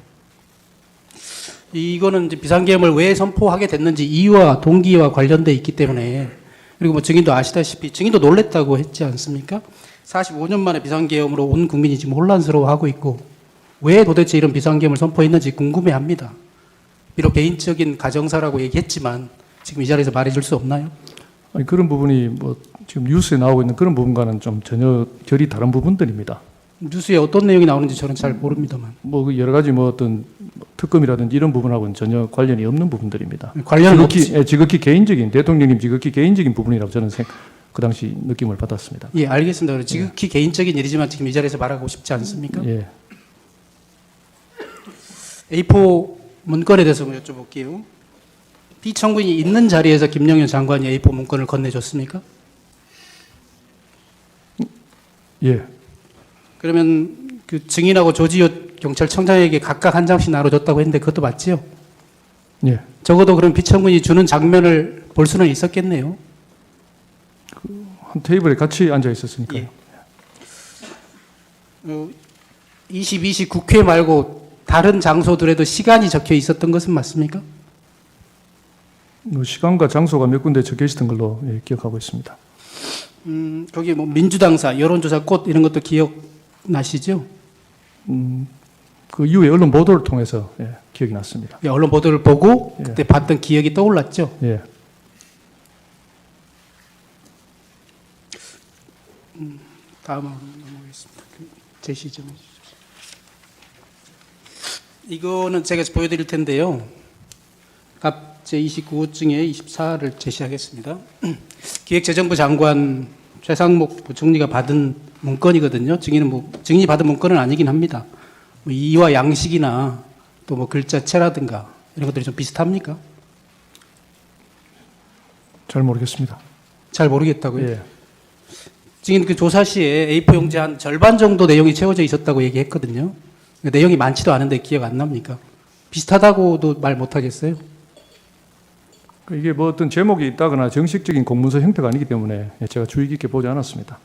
이거는 이제 비상계엄을 왜 선포하게 됐는지 이유와 동기와 관련돼 있기 때문에 그리고 뭐 증인도 아시다시피 증인도 놀랬다고 했지 않습니까? 45년 만에 비상계엄으로 온 국민이 지금 혼란스러워하고 있고 왜 도대체 이런 비상계엄을 선포했는지 궁금해합니다. 비록 개인적인 가정사라고 얘기했지만 지금 이 자리에서 말해줄 수 없나요? 아니, 그런 부분이 뭐 지금 뉴스에 나오고 있는 그런 부분과는 좀 전혀 결이 다른 부분들입니다. 뉴스에 어떤 내용이 나오는지 저는 잘 모릅니다만 뭐 여러 가지 뭐 어떤 특검이라든지 이런 부분하고는 전혀 관련이 없는 부분들입니다. 관련은 지극히 개인적인 대통령님 지극히 개인적인 부분이라고 저는 그 당시 느낌을 받았습니다. 예, 알겠습니다. 지극히 개인적인 일이지만 지금 이 자리에서 말하고 싶지 않습니까? 예. A4 문건에 대해서 한번 여쭤볼게요. 피청구인이 있는 자리에서 김영현 장관이 A4 문건을 건네줬습니까? 예. 그러면 그 증인하고 조지호 경찰청장에게 각각 한 장씩 나눠줬다고 했는데 그것도 맞지요? 예. 적어도 그럼 피청구인이 주는 장면을 볼 수는 있었겠네요. 한 테이블에 같이 앉아 있었으니까요. 예. 22시 국회 말고 다른 장소들에도 시간이 적혀 있었던 것은 맞습니까? 뭐 시간과 장소가 몇 군데 적혀 있었던 걸로 기억하고 있습니다. 거기 뭐 민주당사, 여론조사 꽃 이런 것도 기억나시죠? 그 이후에 언론 보도를 통해서 기억이 났습니다. 예, 언론 보도를 보고 예. 그때 봤던 기억이 떠올랐죠? 예. 다음으로 넘어가겠습니다. 그 제시 좀 해주십시오. 이거는 제가 보여드릴 텐데요. 앞 제29호 중에 24를 제시하겠습니다. 기획재정부 장관 최상목 부총리가 받은 문건이거든요. 증인이 받은 문건은 아니긴 합니다. 뭐 이와 양식이나 또 뭐 글자체라든가 이런 것들이 좀 비슷합니까? 잘 모르겠습니다. 잘 모르겠다고요. 예. 증인 그 조사 시에 A4 용지 한 절반 정도 내용이 채워져 있었다고 얘기했거든요. 내용이 많지도 않은데 기억 안 납니까? 비슷하다고도 말 못하겠어요? 이게 뭐 어떤 제목이 있다거나 정식적인 공문서 형태가 아니기 때문에 제가 주의 깊게 보지 않았습니다.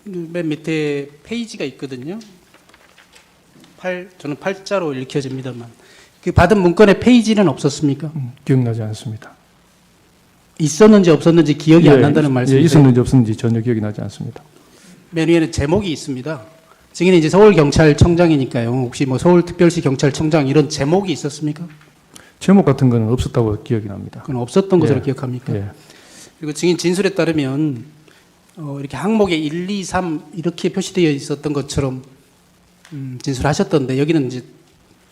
맨 밑에 페이지가 있거든요. 저는 8자로 읽혀집니다만 그 받은 문건에 페이지는 없었습니까? 기억나지 않습니다. 있었는지 없었는지 기억이 안 난다는 말씀이세요? 있었는지 없었는지 전혀 기억이 나지 않습니다. 맨 위에는 제목이 있습니다. 증인이 이제 서울경찰청장이니까요. 혹시 뭐 서울특별시 경찰청장 이런 제목이 있었습니까? 제목 같은 거는 없었다고 기억이 납니다. 그건 없었던 것으로 예. 기억합니까? 예. 그리고 증인 진술에 따르면 이렇게 항목에 1, 2, 3 이렇게 표시되어 있었던 것처럼 진술하셨던데 여기는 이제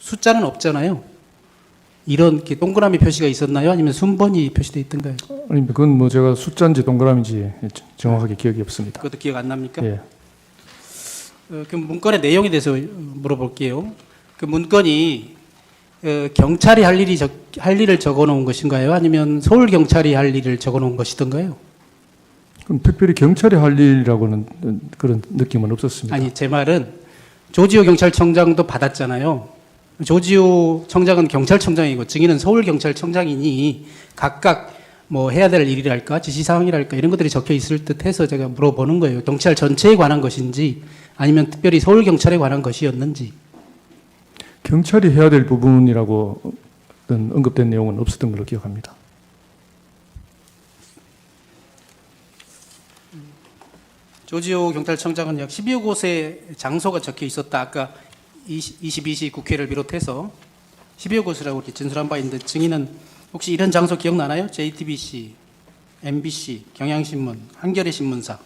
숫자는 없잖아요. 이런 이렇게 동그라미 표시가 있었나요? 아니면 순번이 표시되어 있던가요? 아니 그건 뭐 제가 숫자인지 동그라미인지 정확하게 기억이 없습니다. 그것도 기억 안 납니까? 예. 그 문건의 내용에 대해서 물어볼게요. 그 문건이 경찰이 할 일을 적어놓은 것인가요? 아니면 서울 경찰이 할 일을 적어놓은 것이던가요? 그럼 특별히 경찰이 할 일이라고는 그런 느낌은 없었습니다. 아니 제 말은 조지호 경찰청장도 받았잖아요. 조지호 청장은 경찰청장이고 증인은 서울경찰청장이니 각각 뭐 해야 될 일이랄까 지시사항이랄까 이런 것들이 적혀 있을 듯해서 제가 물어보는 거예요. 경찰 전체에 관한 것인지 아니면 특별히 서울경찰에 관한 것이었는지. 경찰이 해야 될 부분이라고 어떤 언급된 내용은 없었던 걸로 기억합니다. 조지호 경찰청장은 약 10여 곳의 장소가 적혀 있었다. 아까 22시 국회를 비롯해서 10여 곳이라고 이렇게 진술한 바 있는데 증인은 혹시 이런 장소 기억나나요? JTBC, MBC, 경향신문, 한겨레 신문사.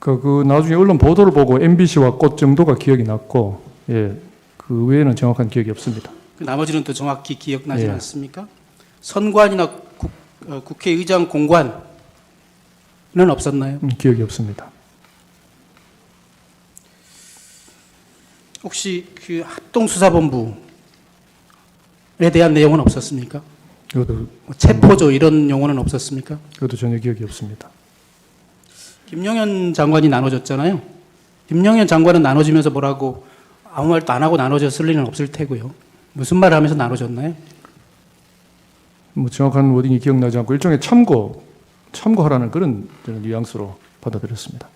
그 나중에 언론 보도를 보고 MBC와 꽃 정도가 기억이 났고, 예, 그 외에는 정확한 기억이 없습니다. 그 나머지는 또 정확히 기억나지 예. 않습니까? 선관이나 국회의장 공관은 없었나요? 기억이 없습니다. 혹시 그 합동수사본부에 대한 내용은 없었습니까? 이것도 뭐 체포조 이런 용어는 없었습니까? 전혀 기억이 없습니다. 김영현 장관이 나눠졌잖아요. 김영현 장관은 나눠지면서 뭐라고 아무 말도 안 하고 나눠졌을 리는 없을 테고요. 무슨 말을 하면서 나눠졌나요? 뭐 정확한 워딩이 기억나지 않고 일종의 참고하라는 그런 저는 뉘앙스로 받아들였습니다.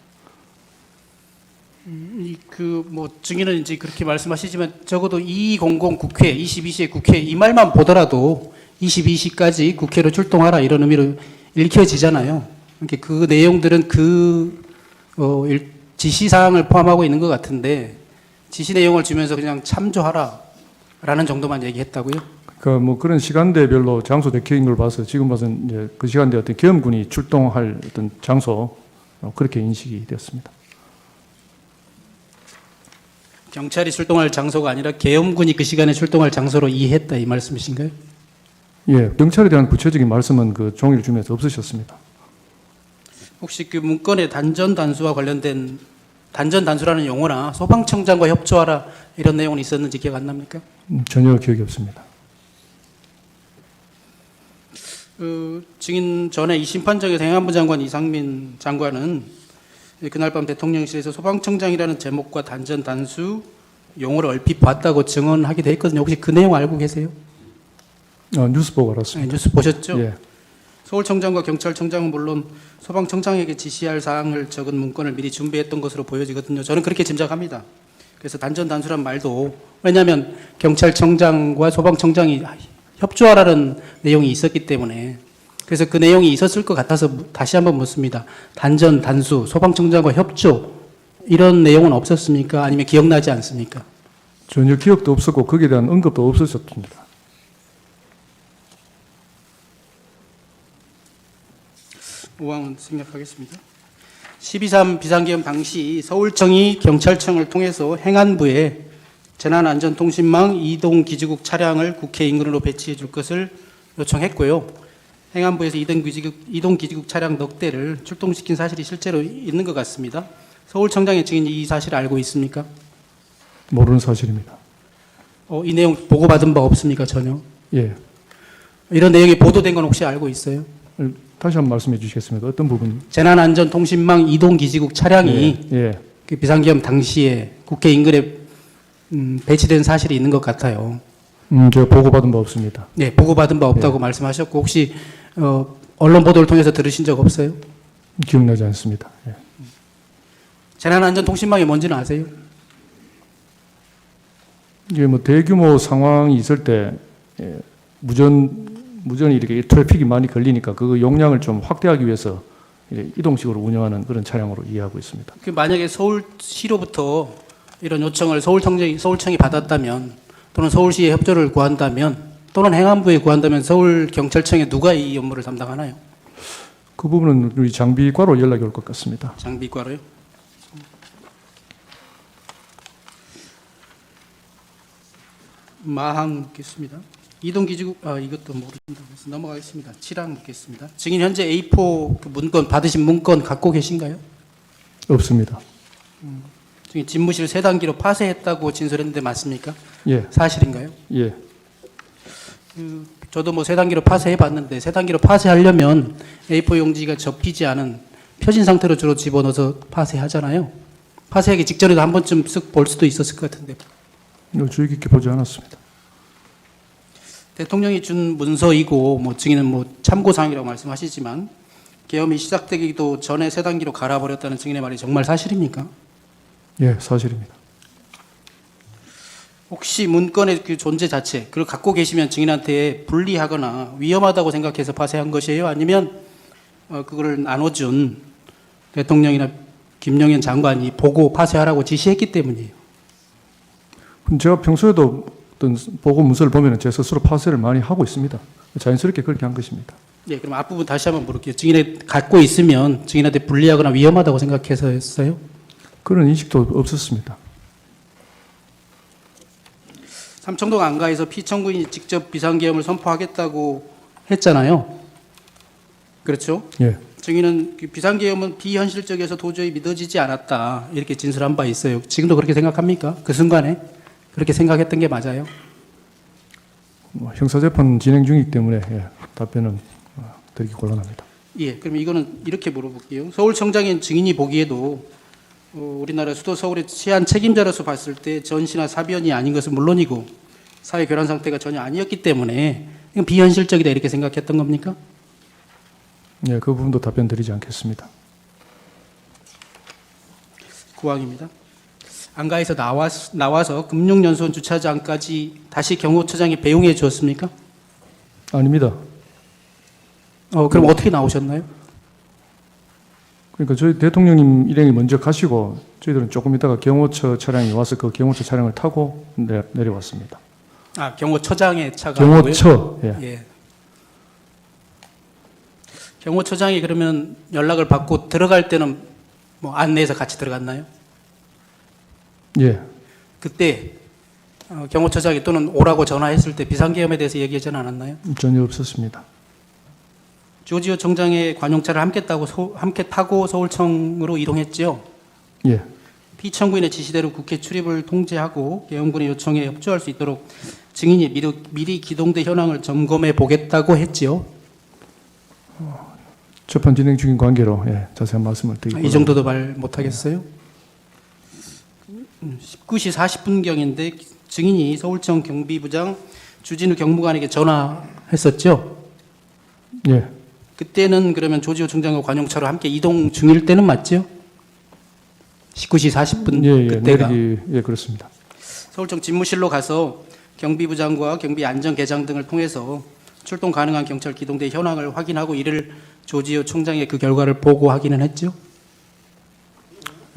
뭐 증인은 이제 그렇게 말씀하시지만 적어도 2200 국회, 22시의 국회 이 말만 보더라도 22시까지 국회로 출동하라 이런 의미로 읽혀지잖아요. 그러니까 그 내용들은 지시 사항을 포함하고 있는 것 같은데 지시 내용을 주면서 그냥 참조하라라는 정도만 얘기했다고요? 그러니까 뭐 그런 시간대별로 장소 적혀있는 걸 봐서 지금 봐서는 이제 그 시간대 어떤 계엄군이 출동할 어떤 장소 그렇게 인식이 되었습니다. 경찰이 출동할 장소가 아니라 계엄군이 그 시간에 출동할 장소로 이해했다 이 말씀이신가요? 예, 경찰에 대한 구체적인 말씀은 그 종이를 주면서 없으셨습니다. 혹시 그 문건의 단전 단수와 관련된 단전 단수라는 용어나 소방청장과 협조하라 이런 내용은 있었는지 기억 안 납니까? 전혀 기억이 없습니다. 증인 전에 이 심판정에서 행안부 장관 이상민 장관은 그날 밤 대통령실에서 소방청장이라는 제목과 단전 단수 용어를 얼핏 봤다고 증언하기도 했거든요. 혹시 그 내용 알고 계세요? 뉴스 보고 알았습니다. 네, 뉴스 보셨죠? 예. 서울청장과 경찰청장은 물론 소방청장에게 지시할 사항을 적은 문건을 미리 준비했던 것으로 보여지거든요. 저는 그렇게 짐작합니다. 그래서 단전 단수란 말도 왜냐하면 경찰청장과 소방청장이 협조하라는 내용이 있었기 때문에 그래서 그 내용이 있었을 것 같아서 다시 한번 묻습니다. 단전 단수 소방청장과 협조 이런 내용은 없었습니까? 아니면 기억나지 않습니까? 전혀 기억도 없었고 거기에 대한 언급도 없었습니다. 오왕은 생략하겠습니다. 12.3 비상계엄 당시 서울청이 경찰청을 통해서 행안부에 재난안전통신망 이동기지국 차량을 국회 인근으로 배치해 줄 것을 요청했고요. 행안부에서 이동기지국 차량 넉 대를 출동시킨 사실이 실제로 있는 것 같습니다. 서울청장의 증인이 이 사실을 알고 있습니까? 모르는 사실입니다. 이 내용 보고받은 바 없습니까? 전혀? 예. 이런 내용이 보도된 건 혹시 알고 있어요? 다시 한번 말씀해 주시겠습니까? 어떤 부분? 재난안전통신망 이동기지국 차량이 예. 그 비상계엄 당시에 국회 인근에 배치된 사실이 있는 것 같아요. 제가 보고받은 바 없습니다. 네, 보고받은 바 없다고 말씀하셨고 혹시 언론 보도를 통해서 들으신 적 없어요? 기억나지 않습니다. 예. 재난안전통신망이 뭔지는 아세요? 이게 뭐 대규모 상황이 있을 때 무전이 이렇게 트래픽이 많이 걸리니까 그 용량을 좀 확대하기 위해서 이동식으로 운영하는 그런 차량으로 이해하고 있습니다. 그 만약에 서울시로부터 이런 요청을 서울청이 받았다면 또는 서울시의 협조를 구한다면 또는 행안부에 구한다면 서울경찰청에 누가 이 업무를 담당하나요? 그 부분은 우리 장비과로 연락이 올 것 같습니다. 장비과로요? 마항 묻겠습니다. 이동기지국 이것도 모르신다고 해서 넘어가겠습니다. 7항 묻겠습니다. 증인 현재 A4 그 문건 받으신 문건 갖고 계신가요? 없습니다. 증인 집무실 세 단기로 파쇄했다고 진술했는데 맞습니까? 예. 사실인가요? 예. 저도 뭐 세 단기로 파쇄해봤는데 세 단기로 파쇄하려면 A4 용지가 접히지 않은 펴진 상태로 주로 집어넣어서 파쇄하잖아요. 파쇄하기 직전에도 한 번쯤 쓱 볼 수도 있었을 것 같은데 이걸 주의 깊게 보지 않았습니다. 대통령이 준 문서이고 뭐 증인은 뭐 참고사항이라고 말씀하시지만 계엄이 시작되기도 전에 세 단기로 갈아버렸다는 증인의 말이 정말 사실입니까? 예, 사실입니다. 혹시 문건의 그 존재 자체, 그걸 갖고 계시면 증인한테 불리하거나 위험하다고 생각해서 파쇄한 것이에요? 아니면 그거를 나눠준 대통령이나 김용현 장관이 보고 파쇄하라고 지시했기 때문이에요? 제가 평소에도 어떤 보고 문서를 보면 제 스스로 파쇄를 많이 하고 있습니다. 자연스럽게 그렇게 한 것입니다. 네, 그럼 앞부분 다시 한번 물을게요. 증인이 갖고 있으면 증인한테 불리하거나 위험하다고 생각해서 했어요? 그런 인식도 없었습니다. 삼청동 안가에서 피청구인이 직접 비상계엄을 선포하겠다고 했잖아요. 그렇죠? 예. 증인은 그 비상계엄은 비현실적이어서 도저히 믿어지지 않았다. 이렇게 진술한 바 있어요. 지금도 그렇게 생각합니까? 그 순간에 그렇게 생각했던 게 맞아요? 형사재판 진행 중이기 때문에 답변은 드리기 곤란합니다. 예, 그럼 이거는 이렇게 물어볼게요. 서울청장인 증인이 보기에도 우리나라 수도 서울의 치안 책임자로서 봤을 때 전시나 사변이 아닌 것은 물론이고 사회 교란 상태가 전혀 아니었기 때문에 이건 비현실적이다 이렇게 생각했던 겁니까? 예, 그 부분도 답변 드리지 않겠습니다. 구항입니다. 안가에서 나와서 금융연수원 주차장까지 다시 경호처장이 배웅해 주었습니까? 아닙니다. 그럼 어떻게 나오셨나요? 그러니까 저희 대통령님 일행이 먼저 가시고 저희들은 조금 있다가 경호처 차량이 와서 그 경호처 차량을 타고 내려왔습니다. 아, 경호처장의 차가 아니고요? 경호처. 예. 예. 경호처장이 그러면 연락을 받고 들어갈 때는 뭐 안내해서 같이 들어갔나요? 예. 그때 경호처장이 또는 오라고 전화했을 때 비상계엄에 대해서 얘기하지 않았나요? 전혀 없었습니다. 조지호 청장의 관용차를 함께 타고 서울청으로 이동했지요. 예. 피청구인의 지시대로 국회 출입을 통제하고 계엄군의 요청에 협조할 수 있도록 증인이 미리 기동대 현황을 점검해 보겠다고 했지요. 재판 진행 중인 관계로 자세한 말씀을 드리고 이 정도도 말 못하겠어요? 19시 40분경인데 증인이 서울청 경비부장 주진우 경무관에게 전화했었죠. 예. 그때는 그러면 조지호 총장과 관용차로 함께 이동 중일 때는 맞죠? 19시 40분 예, 그때가 예, 그렇습니다. 서울청 집무실로 가서 경비부장과 경비안전계장 등을 통해서 출동 가능한 경찰 기동대 현황을 확인하고 이를 조지호 총장의 그 결과를 보고하기는 했죠.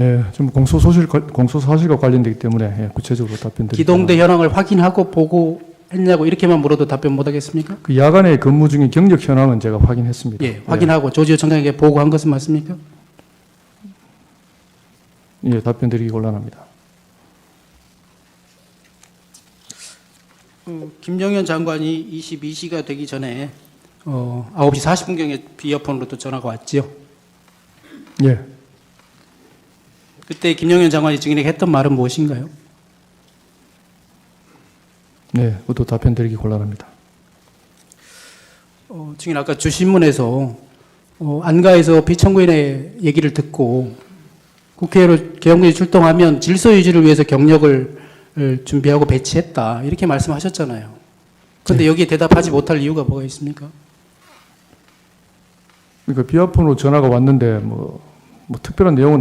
예, 좀 공소사실과 관련되기 때문에 구체적으로 답변드립니다. 기동대 현황을 확인하고 보고했냐고 이렇게만 물어도 답변 못하겠습니까? 그 야간에 근무 중인 경력 현황은 제가 확인했습니다. 예, 확인하고 조지호 총장에게 보고한 것은 맞습니까? 예, 답변드리기 곤란합니다. 김영현 장관이 22시가 되기 전에 9시 40분경에 비어폰으로 또 전화가 왔지요. 예. 그때 김영현 장관이 증인에게 했던 말은 무엇인가요? 네, 그것도 답변드리기 곤란합니다. 증인 아까 주신문에서 안가에서 피청구인의 얘기를 듣고 국회로 계엄군이 출동하면 질서 유지를 위해서 경력을 준비하고 배치했다 이렇게 말씀하셨잖아요. 그런데 여기에 대답하지 못할 이유가 뭐가 있습니까? 그러니까 비아폰으로 전화가 왔는데 뭐 특별한 내용은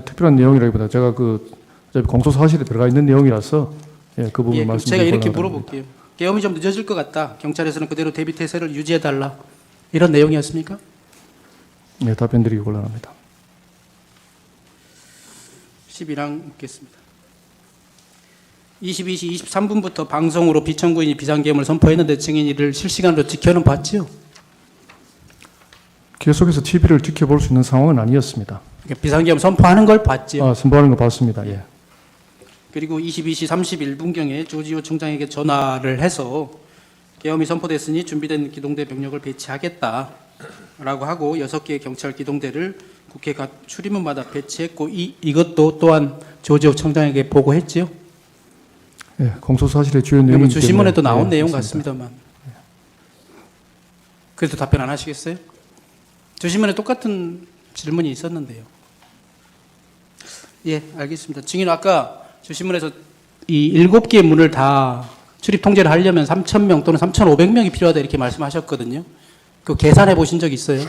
특별한 내용이라기보다 제가 어차피 공소 사실에 들어가 있는 내용이라서 그 부분 그럼 말씀드리고 제가 이렇게 곤란합니다. 물어볼게요. 계엄이 좀 늦어질 것 같다. 경찰에서는 그대로 대비 태세를 유지해 달라. 이런 내용이었습니까? 네, 답변드리기 곤란합니다. 11항 묻겠습니다. 22시 23분부터 방송으로 피청구인이 비상계엄을 선포했는데 증인이 이를 실시간으로 지켜는 봤지요? 계속해서 TV를 지켜볼 수 있는 상황은 아니었습니다. 그러니까 비상계엄 선포하는 걸 봤지요? 선포하는 거 봤습니다. 예. 그리고 22시 31분경에 조지호 총장에게 전화를 해서 계엄이 선포됐으니 준비된 기동대 병력을 배치하겠다라고 하고 6개의 경찰 기동대를 국회 각 출입문마다 배치했고 이것도 또한 조지호 총장에게 보고했지요? 예, 공소 사실의 주요 내용이 주신문에도 나온 내용 같습니다만. 그래도 답변 안 하시겠어요? 주신문에 똑같은 질문이 있었는데요. 예, 알겠습니다. 증인 아까 주신문에서 이 7개의 문을 다 출입 통제를 하려면 3,000명 또는 3,500명이 필요하다 이렇게 말씀하셨거든요. 그 계산해 보신 적 있어요?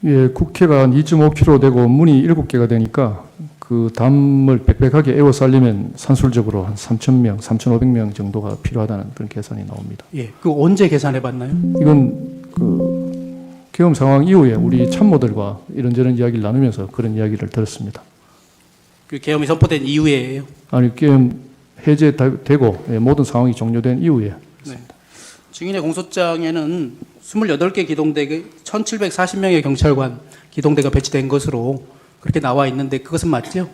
예, 국회가 한 2.5km 되고 문이 7개가 되니까 그 담을 빽빽하게 에워싸려면 산술적으로 한 3,000명, 3,500명 정도가 필요하다는 그런 계산이 나옵니다. 예, 그 언제 계산해 봤나요? 이건 그 계엄 상황 이후에 우리 참모들과 이런저런 이야기를 나누면서 그런 이야기를 들었습니다. 그 계엄이 선포된 이후에예요. 아니 계엄 해제되고 모든 상황이 종료된 이후에 네. 증인의 공소장에는 28개 기동대 1,740명의 경찰관 기동대가 배치된 것으로 그렇게 나와 있는데 그것은 맞죠?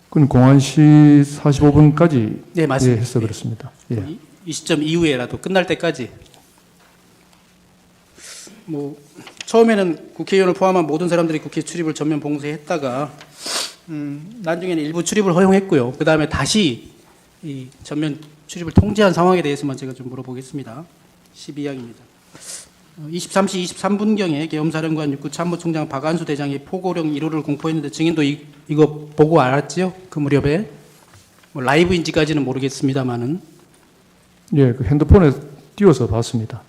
그건 공안시 45분까지 네, 맞습니다. 해서 그렇습니다. 예. 이 시점 이후에라도 끝날 때까지 뭐 처음에는 국회의원을 포함한 모든 사람들이 국회 출입을 전면 봉쇄했다가 나중에는 일부 출입을 허용했고요. 그 다음에 다시 이 전면 출입을 통제한 상황에 대해서만 제가 좀 물어보겠습니다. 12항입니다. 23시 23분경에 계엄사령관 육구참모총장 박안수 대장이 포고령 1호를 공포했는데 증인도 이거 보고 알았지요? 그 무렵에 뭐 라이브인지까지는 모르겠습니다만은 예, 그 핸드폰에 띄워서 봤습니다.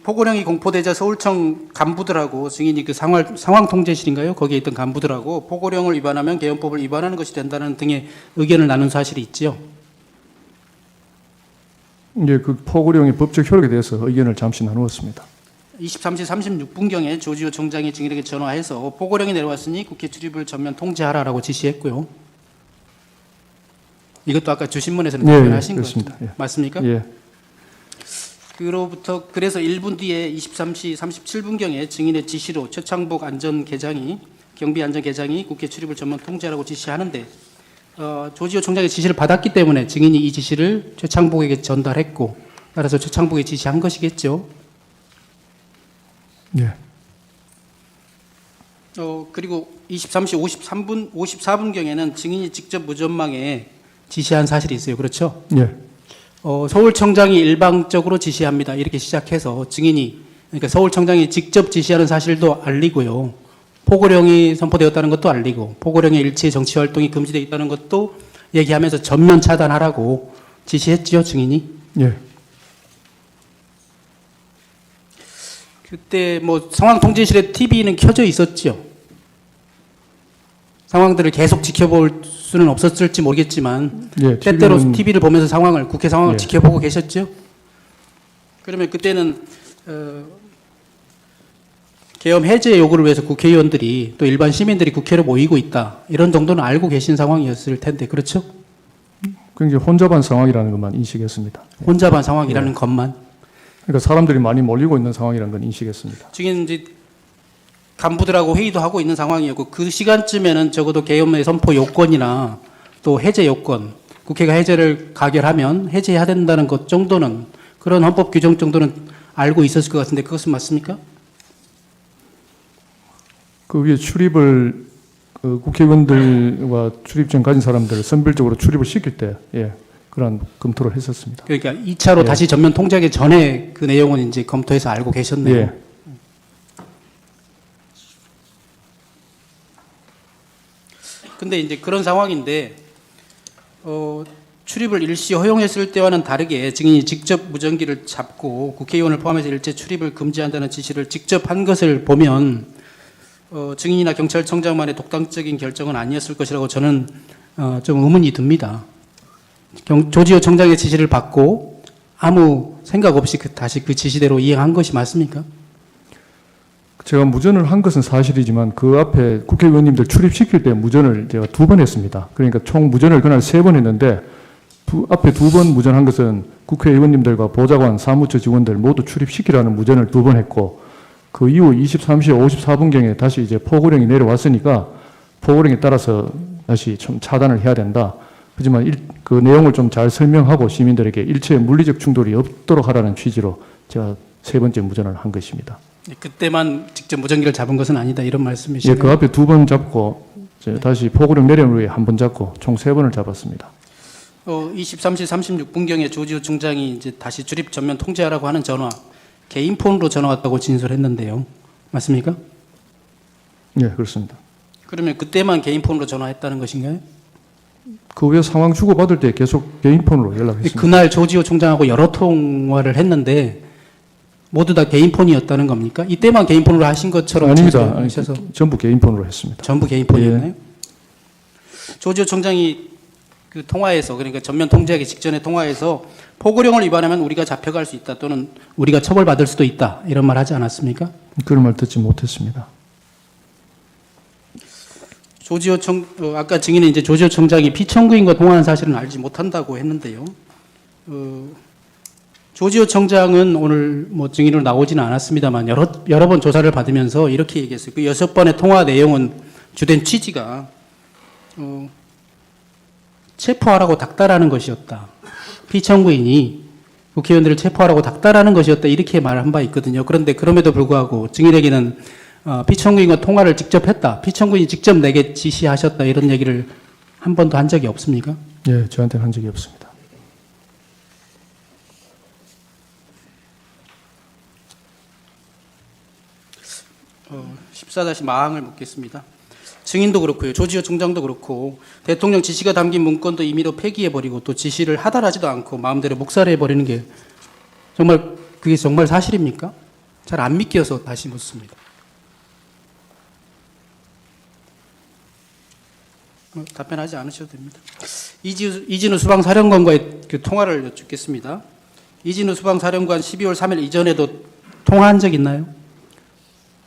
포고령이 공포되자 서울청 간부들하고 증인이 그 상황 통제실인가요? 거기에 있던 간부들하고 포고령을 위반하면 계엄법을 위반하는 것이 된다는 등의 의견을 나눈 사실이 있지요. 이제 그 포고령의 법적 효력에 대해서 의견을 잠시 나누었습니다. 23시 36분경에 조지호 총장이 증인에게 전화해서 포고령이 내려왔으니 국회 출입을 전면 통제하라라고 지시했고요. 이것도 아까 주신문에서는 답변하신 거죠. 그렇습니다. 예. 맞습니까? 예. 그래서 1분 뒤에 23시 37분경에 증인의 지시로 최창복 경비 안전계장이 국회 출입을 전면 통제하라고 지시하는데 조지호 총장의 지시를 받았기 때문에 증인이 이 지시를 최창복에게 전달했고 따라서 최창복이 지시한 것이겠죠. 예. 그리고 23시 54분경에는 증인이 직접 무전망에 지시한 사실이 있어요. 그렇죠? 예. 서울청장이 일방적으로 지시합니다. 이렇게 시작해서 증인이 그러니까 서울청장이 직접 지시하는 사실도 알리고요. 포고령이 선포되었다는 것도 알리고 포고령의 일체 정치활동이 금지되어 있다는 것도 얘기하면서 전면 차단하라고 지시했지요. 증인이. 예. 그때 뭐 상황통제실에 TV는 켜져 있었죠. 상황들을 계속 지켜볼 수는 없었을지 모르겠지만 예, 때때로 TV를 보면서 국회 상황을 예. 지켜보고 계셨죠. 그러면 그때는 계엄 해제 요구를 위해서 국회의원들이 또 일반 시민들이 국회로 모이고 있다 이런 정도는 알고 계신 상황이었을 텐데 그렇죠? 굉장히 혼잡한 상황이라는 것만 인식했습니다. 혼잡한 상황이라는 것만. 그러니까 사람들이 많이 몰리고 있는 상황이라는 건 인식했습니다. 지금 이제 간부들하고 회의도 하고 있는 상황이었고 그 시간쯤에는 적어도 계엄의 선포 요건이나 또 해제 요건, 국회가 해제를 가결하면 해제해야 된다는 것 정도는 그런 헌법 규정 정도는 알고 있었을 것 같은데 그것은 맞습니까? 그 위에 출입을 국회의원들과 출입증 가진 사람들을 선별적으로 출입을 시킬 때 그런 검토를 했었습니다. 그러니까 2차로 다시 전면 통제하기 전에 그 내용은 이제 검토해서 알고 계셨네요. 예. 근데 이제 그런 상황인데 출입을 일시 허용했을 때와는 다르게 증인이 직접 무전기를 잡고 국회의원을 포함해서 일제 출입을 금지한다는 지시를 직접 한 것을 보면 증인이나 경찰청장만의 독단적인 결정은 아니었을 것이라고 저는 좀 의문이 듭니다. 조지호 청장의 지시를 받고 아무 생각 없이 다시 그 지시대로 이행한 것이 맞습니까? 제가 무전을 한 것은 사실이지만 그 앞에 국회의원님들 출입시킬 때 무전을 제가 2번 했습니다. 그러니까 총 무전을 그날 3번 했는데 앞에 2번 무전한 것은 국회의원님들과 보좌관, 사무처 직원들 모두 출입시키라는 무전을 2번 했고 그 이후 23시 54분경에 다시 이제 포고령이 내려왔으니까 포고령에 따라서 다시 좀 차단을 해야 된다. 하지만 그 내용을 좀 잘 설명하고 시민들에게 일체 물리적 충돌이 없도록 하라는 취지로 제가 3번째 무전을 한 것입니다. 그때만 직접 무전기를 잡은 것은 아니다 이런 예, 말씀이시죠? 그 앞에 2번 잡고 다시 포고령 내려온 후에 1번 잡고 총 3번을 잡았습니다. 23시 36분경에 조지호 총장이 이제 다시 출입 전면 통제하라고 하는 전화, 개인 폰으로 전화 왔다고 진술했는데요. 맞습니까? 예, 그렇습니다. 그러면 그때만 개인 폰으로 전화했다는 것인가요? 그 후에 상황 주고받을 때 계속 개인 폰으로 연락했습니다. 그날 조지호 총장하고 여러 통화를 했는데 모두 다 개인 폰이었다는 겁니까? 이때만 개인 폰으로 하신 것처럼 아닙니다. 하셔서 전부 개인 폰으로 했습니다. 전부 개인 폰이었나요? 조지호 청장이 그 통화에서, 그러니까 전면 통제하기 직전에 통화에서 포고령을 위반하면 우리가 잡혀갈 수 있다, 또는 우리가 처벌받을 수도 있다, 이런 말 하지 않았습니까? 그런 말 듣지 못했습니다. 아까 증인은 이제 조지호 청장이 피청구인과 통화한 사실은 알지 못한다고 했는데요. 조지호 청장은 오늘 뭐 증인으로 나오지는 않았습니다만 여러 번 조사를 받으면서 이렇게 얘기했어요. 그 6번의 통화 내용은 주된 취지가 체포하라고 닥달하는 것이었다. 피청구인이 국회의원들을 체포하라고 닥달하는 것이었다, 이렇게 말한 바 있거든요. 그런데 그럼에도 불구하고 증인에게는 피청구인과 통화를 직접 했다, 피청구인이 직접 내게 지시하셨다, 이런 얘기를 한 번도 한 적이 없습니까? 예, 저한테는 한 적이 없습니다. 14-마항을 묻겠습니다. 증인도 그렇고요, 조지호 총장도 그렇고, 대통령 지시가 담긴 문건도 임의로 폐기해버리고 또 지시를 하달하지도 않고 마음대로 묵살해버리는 게 그게 정말 사실입니까? 잘 안 믿겨서 다시 묻습니다. 답변하지 않으셔도 됩니다. 이진우 수방사령관과의 그 통화를 여쭙겠습니다. 이진우 수방사령관 12월 3일 이전에도 통화한 적 있나요?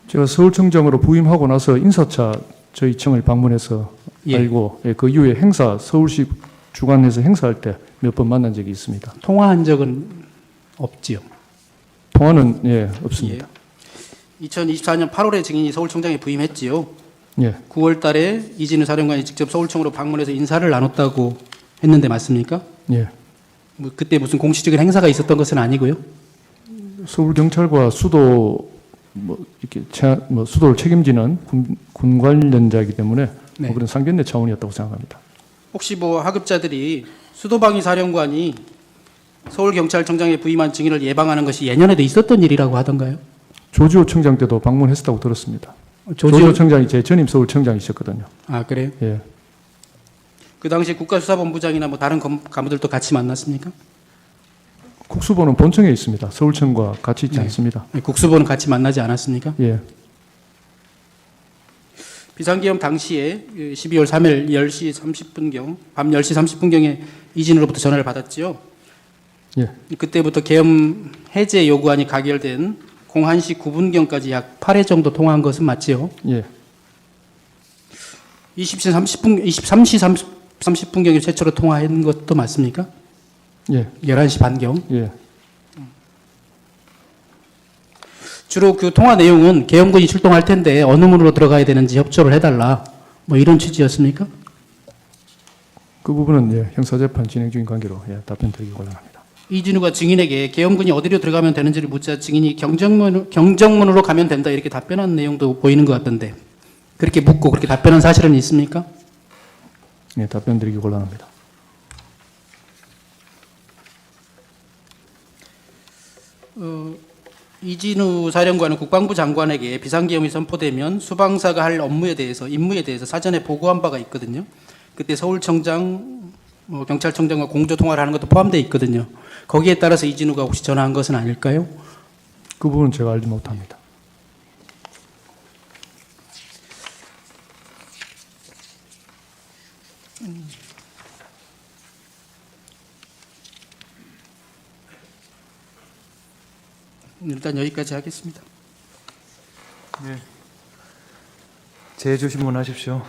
제가 서울청장으로 부임하고 나서 인사차 저희 청을 방문해서 예. 알고, 그 이후에 서울시 주관에서 행사할 때 몇 번 만난 적이 있습니다. 통화한 적은 없지요. 통화는 없습니다. 예. 2024년 8월에 증인이 서울청장에 부임했지요. 예, 9월 달에 이진우 사령관이 직접 서울청으로 방문해서 인사를 나눴다고 했는데 맞습니까? 예. 그때 무슨 공식적인 행사가 있었던 것은 아니고요. 서울 경찰과 수도 수도를 책임지는 군 관련자이기 때문에 네. 그런 상견례 차원이었다고 생각합니다. 혹시 하급자들이 수도방위 사령관이 서울경찰청장에 부임한 증인을 예방하는 것이 예년에도 있었던 일이라고 하던가요? 조지호 청장 때도 방문했다고 들었습니다. 조지호 청장이 제 전임 서울청장이셨거든요. 아, 그래요? 예. 그 당시 국가수사본부장이나 다른 간부들도 같이 만났습니까? 국수본은 본청에 있습니다. 서울청과 같이 있지 않습니다. 국수본은 같이 만나지 않았습니까? 예. 비상계엄 당시에 12월 3일 10시 30분경, 밤 10시 30분경에 이진으로부터 전화를 받았지요. 예. 그때부터 계엄 해제 요구안이 가결된 01시 9분경까지 약 8회 정도 통화한 것은 맞지요? 예. 23시 30분경에 최초로 통화한 것도 맞습니까? 예. 11시 반경. 예. 주로 그 통화 내용은 계엄군이 출동할 텐데 어느 문으로 들어가야 되는지 협조를 해달라, 이런 취지였습니까? 그 부분은 형사재판 진행 중인 관계로 답변드리기 곤란합니다. 이진우가 증인에게 계엄군이 어디로 들어가면 되는지를 묻자 증인이 경정문으로 가면 된다, 이렇게 답변한 내용도 보이는 것 같던데, 그렇게 묻고 그렇게 답변한 사실은 있습니까? 예, 답변드리기 곤란합니다. 이진우 사령관은 국방부 장관에게 비상계엄이 선포되면 수방사가 할 임무에 대해서 사전에 보고한 바가 있거든요. 그때 서울청장, 경찰청장과 공조 통화를 하는 것도 포함되어 있거든요. 거기에 따라서 이진우가 혹시 전화한 것은 아닐까요? 그 부분은 제가 알지 못합니다. 일단 여기까지 하겠습니다. 제주 신문 하십시오.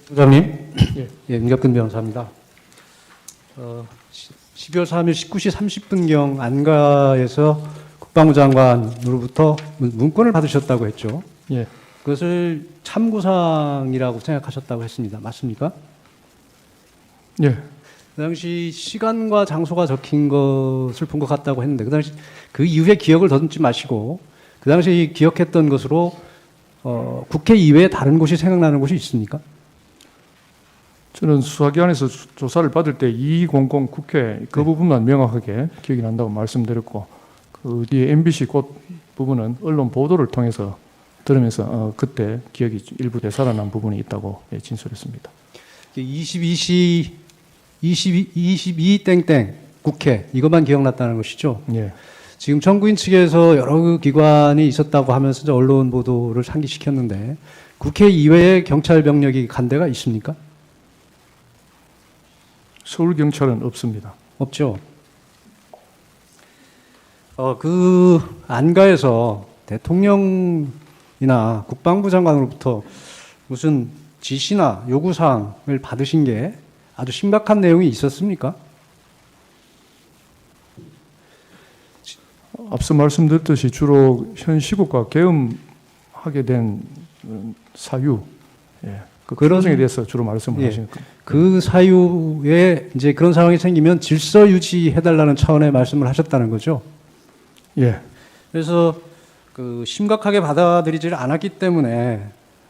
부장님, 예, 임갑근 변호사입니다. 12월 3일 19시 30분경 안가에서 국방부 장관으로부터 문건을 받으셨다고 했죠. 예. 그것을 참고사항이라고 생각하셨다고 했습니다. 맞습니까? 예. 그 당시 시간과 장소가 적힌 것을 본 것 같다고 했는데, 그 당시 그 이후에 기억을 더듬지 마시고 그 당시 기억했던 것으로 국회 이외에 다른 곳이 생각나는 곳이 있습니까? 저는 수사기관에서 조사를 받을 때 2200 국회 그 부분만 명확하게 기억이 난다고 말씀드렸고, 그 뒤에 MBC 꽃 부분은 언론 보도를 통해서 들으면서 그때 기억이 일부 되살아난 부분이 있다고 진술했습니다. 22땡땡 국회, 이것만 기억났다는 것이죠. 예. 지금 청구인 측에서 여러 그 기관이 있었다고 하면서 이제 언론 보도를 상기시켰는데 국회 이외에 경찰 병력이 간 데가 있습니까? 서울 경찰은 없습니다. 없죠. 그 안가에서 대통령이나 국방부 장관으로부터 무슨 지시나 요구사항을 받으신 게 아주 심각한 내용이 있었습니까? 앞서 말씀드렸듯이 주로 현 시국과 계엄하게 된 사유, 그 그런 에 대해서 주로 말씀을 하시는 겁니다. 그 사유에 이제 그런 상황이 생기면 질서 유지해달라는 차원의 말씀을 하셨다는 거죠. 예, 그래서 그 심각하게 받아들이지를 않았기 때문에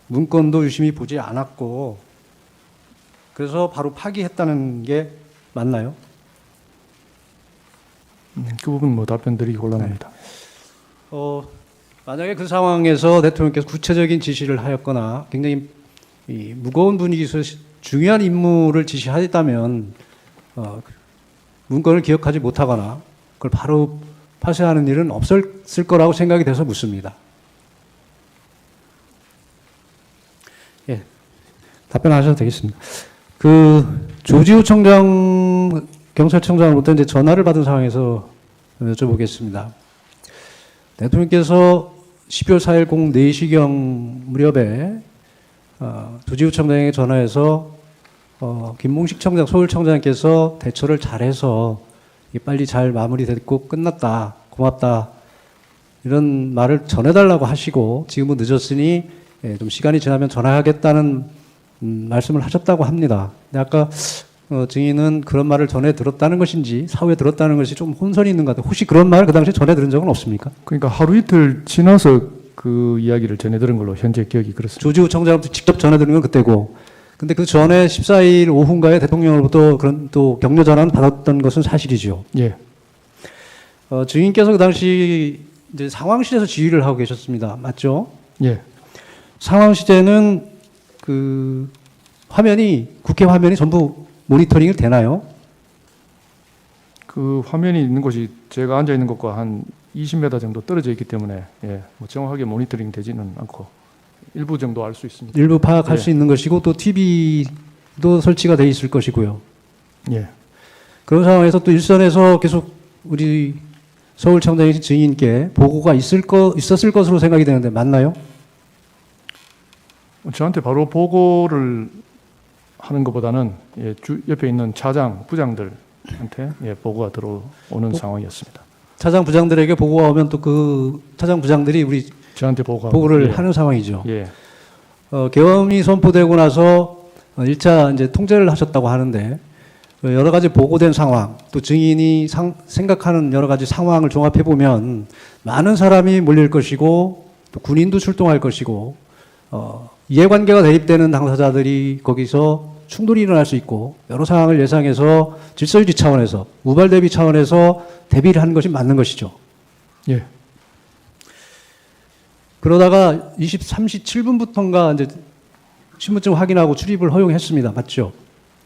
문건도 유심히 보지 않았고 그래서 바로 파기했다는 게 맞나요? 그 부분 뭐 답변 드리기 곤란합니다. 만약에 그 상황에서 대통령께서 구체적인 지시를 하였거나 굉장히 이 무거운 분위기에서 중요한 임무를 지시하였다면 문건을 기억하지 못하거나 그걸 바로 파쇄하는 일은 없었을 거라고 생각이 돼서 묻습니다. 예, 답변하셔도 되겠습니다. 그 조지호 청장, 경찰청장으로부터 이제 전화를 받은 상황에서 여쭤보겠습니다. 대통령께서 12월 4일 04시경 무렵에 조지호 청장에게 전화해서 김봉식 청장, 서울청장께서 대처를 잘해서 빨리 잘 마무리됐고 끝났다, 고맙다 이런 말을 전해달라고 하시고 지금은 늦었으니 좀 시간이 지나면 전화하겠다는 말씀을 하셨다고 합니다. 근데 아까 증인은 그런 말을 전해 들었다는 것인지 사후에 들었다는 것이 좀 혼선이 있는 것 같아요. 혹시 그런 말을 그 당시에 전해 들은 적은 없습니까? 그러니까 하루 이틀 지나서 그 이야기를 전해 들은 걸로 현재 기억이 그렇습니다. 조지호 청장부터 직접 전해 들은 건 그때고 근데 그 전에 14일 오후인가에 대통령으로부터 그런 또 격려 전화는 받았던 것은 사실이죠. 예, 증인께서 그 당시 이제 상황실에서 지휘를 하고 계셨습니다. 맞죠? 예. 상황실에는 그 화면이 국회 화면이 전부 모니터링이 되나요? 그 화면이 있는 곳이 제가 앉아 있는 곳과 한 20m 정도 떨어져 있기 때문에 뭐 정확하게 모니터링 되지는 않고 일부 정도 알 수 있습니다. 일부 파악할 예. 수 있는 것이고 또 TV도 설치가 돼 있을 것이고요. 예. 그런 상황에서 또 일선에서 계속 우리 서울청장이신 증인께 보고가 있었을 것으로 생각이 되는데 맞나요? 저한테 바로 보고를 하는 것보다는 옆에 있는 차장, 부장들한테 보고가 들어오는 상황이었습니다. 차장 부장들에게 보고가 오면 또 그 차장 부장들이 우리 저한테 보고를 하는 상황이죠. 예. 계엄이 선포되고 나서 1차 이제 통제를 하셨다고 하는데 여러 가지 보고된 상황, 또 증인이 생각하는 여러 가지 상황을 종합해 보면 많은 사람이 몰릴 것이고 또 군인도 출동할 것이고 이해관계가 대립되는 당사자들이 거기서 충돌이 일어날 수 있고 여러 상황을 예상해서 질서유지 차원에서 우발 대비 차원에서 대비를 하는 것이 맞는 것이죠. 예. 그러다가 23시 7분부터인가 이제 신분증 확인하고 출입을 허용했습니다. 맞죠?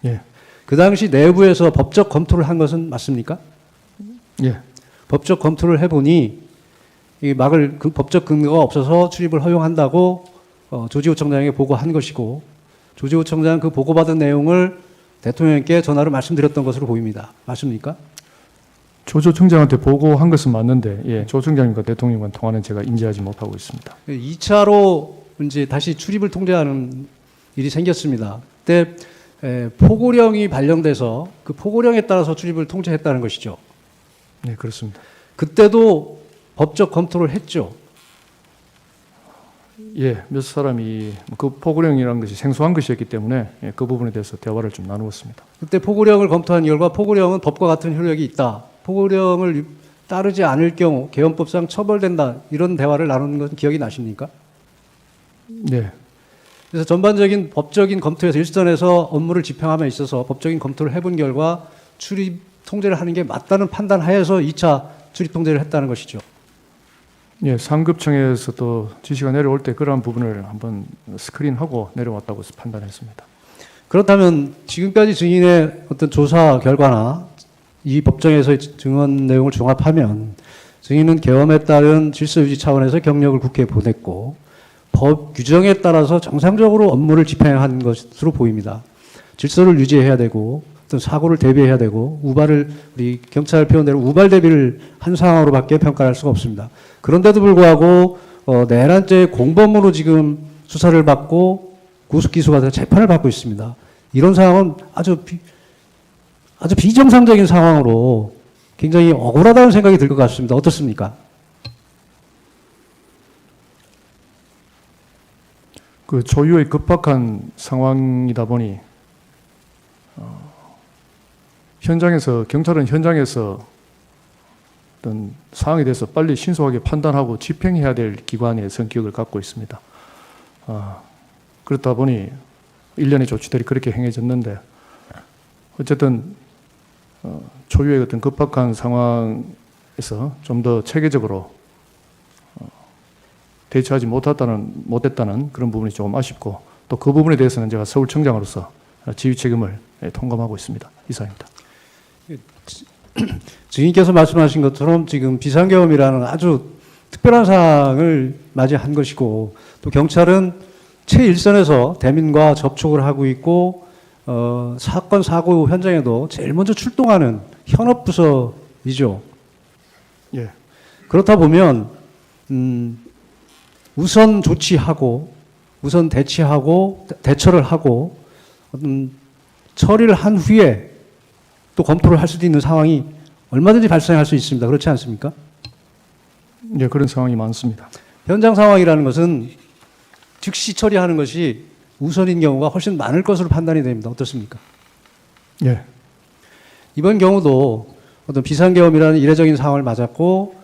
예. 그 당시 내부에서 법적 검토를 한 것은 맞습니까? 예. 법적 검토를 해보니 이 막을 그 법적 근거가 없어서 출입을 허용한다고 조지호 청장에게 보고한 것이고 조지호 청장 그 보고받은 내용을 대통령께 전화로 말씀드렸던 것으로 보입니다. 맞습니까? 조 청장한테 보고한 것은 맞는데 조 청장님과 대통령과 통화는 제가 인지하지 못하고 있습니다. 2차로 이제 다시 출입을 통제하는 일이 생겼습니다. 그때 포고령이 발령돼서 그 포고령에 따라서 출입을 통제했다는 것이죠. 네, 그렇습니다. 그때도 법적 검토를 했죠. 예, 몇 사람이 그 포고령이라는 것이 생소한 것이었기 때문에 그 부분에 대해서 대화를 좀 나누었습니다. 그때 포고령을 검토한 결과 포고령은 법과 같은 효력이 있다. 포고령을 따르지 않을 경우 계엄법상 처벌된다. 이런 대화를 나누는 것은 기억이 나십니까? 네. 그래서 전반적인 법적인 검토에서 일선에서 업무를 집행함에 있어서 법적인 검토를 해본 결과 출입 통제를 하는 게 맞다는 판단하에서 2차 출입 통제를 했다는 것이죠. 예, 상급청에서 또 지시가 내려올 때 그러한 부분을 한번 스크린하고 내려왔다고 판단했습니다. 그렇다면 지금까지 증인의 어떤 조사 결과나 이 법정에서의 증언 내용을 종합하면 증인은 계엄에 따른 질서 유지 차원에서 경력을 국회에 보냈고 법 규정에 따라서 정상적으로 업무를 집행한 것으로 보입니다. 질서를 유지해야 되고 어떤 사고를 대비해야 되고 우발을 우리 경찰 표현대로 우발 대비를 한 상황으로밖에 평가할 수가 없습니다. 그런데도 불구하고 내란죄 공범으로 지금 수사를 받고 구속 기소가 돼서 재판을 받고 있습니다. 이런 상황은 아주 비정상적인 상황으로 굉장히 억울하다는 생각이 들 것 같습니다. 어떻습니까? 그 조유의 급박한 상황이다 보니 경찰은 현장에서 어떤 상황에 대해서 빨리 신속하게 판단하고 집행해야 될 기관의 성격을 갖고 있습니다. 그렇다 보니 일련의 조치들이 그렇게 행해졌는데 어쨌든 초유의 어떤 급박한 상황에서 좀 더 체계적으로 대처하지 못했다는 그런 부분이 조금 아쉽고 또 그 부분에 대해서는 제가 서울청장으로서 지휘 책임을 통감하고 있습니다. 이상입니다. 증인께서 말씀하신 것처럼 지금 비상계엄이라는 아주 특별한 상황을 맞이한 것이고 또 경찰은 최일선에서 대민과 접촉을 하고 있고 사건 사고 현장에도 제일 먼저 출동하는 현업부서이죠. 예. 그렇다 보면 우선 조치하고 우선 대치하고 대처를 하고 처리를 한 후에 또 검토를 할 수도 있는 상황이 얼마든지 발생할 수 있습니다. 그렇지 않습니까? 예, 그런 상황이 많습니다. 현장 상황이라는 것은 즉시 처리하는 것이 우선인 경우가 훨씬 많을 것으로 판단이 됩니다. 어떻습니까? 예. 이번 경우도 어떤 비상계엄이라는 이례적인 상황을 맞았고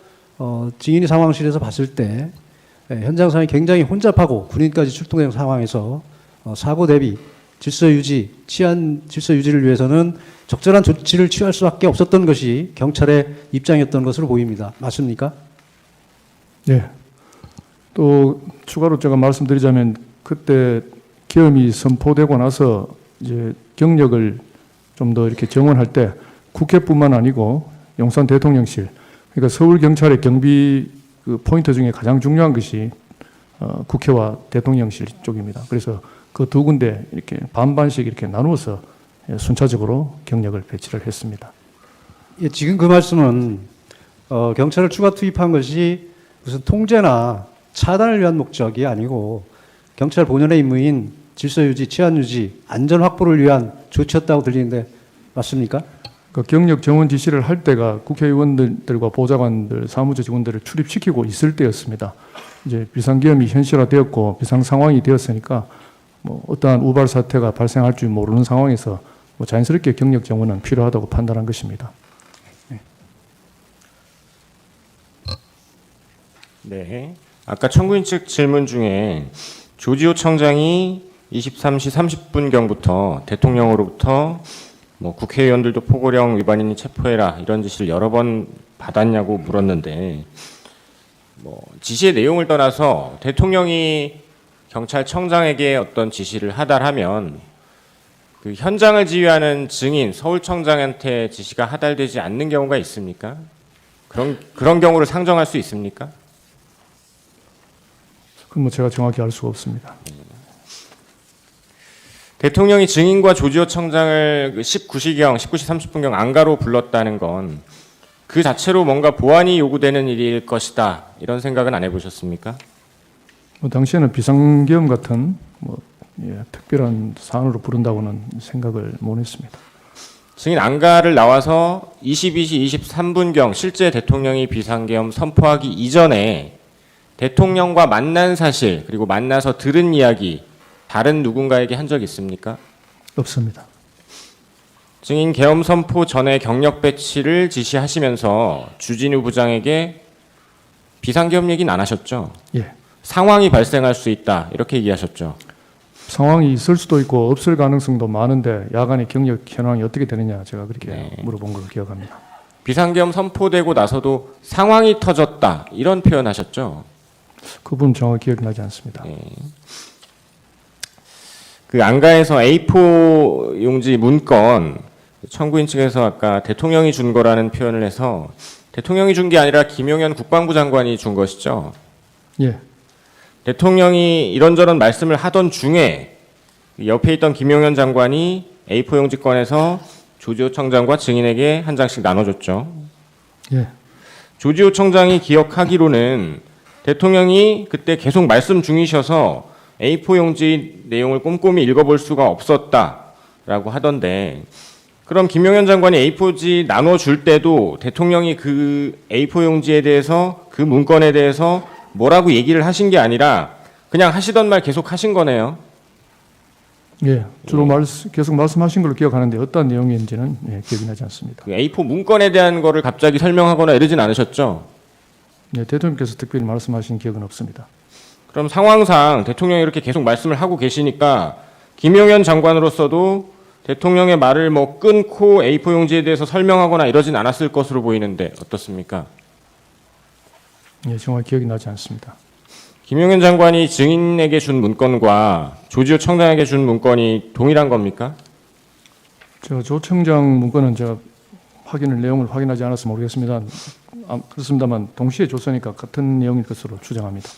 증인이 상황실에서 봤을 때 현장 상황이 굉장히 혼잡하고 군인까지 출동된 상황에서 사고 대비 질서 유지, 치안 질서 유지를 위해서는 적절한 조치를 취할 수밖에 없었던 것이 경찰의 입장이었던 것으로 보입니다. 맞습니까? 예. 또 추가로 제가 말씀드리자면 그때 계엄이 선포되고 나서 이제 경력을 좀 더 이렇게 정원할 때 국회뿐만 아니고 용산 대통령실, 그러니까 서울 경찰의 경비 그 포인트 중에 가장 중요한 것이 국회와 대통령실 쪽입니다. 그래서 그 두 군데 이렇게 반반씩 이렇게 나누어서 순차적으로 경력을 배치를 했습니다. 예, 지금 그 말씀은 경찰을 추가 투입한 것이 무슨 통제나 차단을 위한 목적이 아니고 경찰 본연의 임무인 질서 유지, 치안 유지, 안전 확보를 위한 조치였다고 들리는데 맞습니까? 그 경력 정원 지시를 할 때가 국회의원들과 보좌관들, 사무처 직원들을 출입시키고 있을 때였습니다. 이제 비상계엄이 현실화되었고 비상 상황이 되었으니까 뭐 어떠한 우발 사태가 발생할 줄 모르는 상황에서 뭐 자연스럽게 경력 정원은 필요하다고 판단한 것입니다. 네. 아까 청구인 측 질문 중에 조지호 청장이 23시 30분경부터 대통령으로부터 뭐 국회의원들도 포고령 위반인이 체포해라 이런 지시를 여러 번 받았냐고 물었는데 뭐 지시의 내용을 떠나서 대통령이 경찰청장에게 어떤 지시를 하달하면 그 현장을 지휘하는 증인 서울청장한테 지시가 하달되지 않는 경우가 있습니까? 그런 경우를 상정할 수 있습니까? 그건 뭐 제가 정확히 알 수가 없습니다. 대통령이 증인과 조지호 청장을 19시 30분경 안가로 불렀다는 건 그 자체로 뭔가 보완이 요구되는 일일 것이다 이런 생각은 안 해보셨습니까? 뭐 당시에는 비상계엄 같은 뭐 특별한 사안으로 부른다고는 생각을 못했습니다. 증인 안가를 나와서 22시 23분경 실제 대통령이 비상계엄 선포하기 이전에 대통령과 만난 사실 그리고 만나서 들은 이야기 다른 누군가에게 한 적 있습니까? 없습니다. 증인 계엄 선포 전에 경력 배치를 지시하시면서 주진우 부장에게 비상계엄 얘기는 안 하셨죠? 예. 상황이 발생할 수 있다 이렇게 얘기하셨죠? 상황이 있을 수도 있고 없을 가능성도 많은데 야간의 경력 현황이 어떻게 되느냐 제가 그렇게 물어본 걸로 기억합니다. 비상계엄 선포되고 나서도 상황이 터졌다 이런 표현하셨죠? 그 부분 정확히 기억나지 않습니다. 그 안가에서 A4 용지 문건 청구인 측에서 아까 대통령이 준 거라는 표현을 해서 대통령이 준 게 아니라 김용현 국방부 장관이 준 것이죠. 예. 대통령이 이런저런 말씀을 하던 중에 옆에 있던 김용현 장관이 A4 용지 꺼내서 조지호 청장과 증인에게 한 장씩 나눠줬죠. 예. 조지호 청장이 기억하기로는 대통령이 그때 계속 말씀 중이셔서 A4 용지 내용을 꼼꼼히 읽어볼 수가 없었다라고 하던데, 그럼 김용현 장관이 A4지 나눠줄 때도 대통령이 그 A4 용지에 대해서, 그 문건에 대해서 뭐라고 얘기를 하신 게 아니라 그냥 하시던 말 계속 하신 거네요. 예. 주로 계속 말씀하신 걸로 기억하는데 어떤 내용인지는 예, 기억이 나지 않습니다. 그 A4 문건에 대한 거를 갑자기 설명하거나 이러진 않으셨죠? 예, 대통령께서 특별히 말씀하신 기억은 없습니다. 그럼 상황상 대통령이 이렇게 계속 말씀을 하고 계시니까 김용현 장관으로서도 대통령의 말을 뭐 끊고 A4 용지에 대해서 설명하거나 이러진 않았을 것으로 보이는데 어떻습니까? 예, 정말 기억이 나지 않습니다. 김용현 장관이 증인에게 준 문건과 조지호 청장에게 준 문건이 동일한 겁니까? 조 청장 문건은 제가 내용을 확인하지 않아서 모르겠습니다. 그렇습니다만 동시에 줬으니까 같은 내용일 것으로 추정합니다.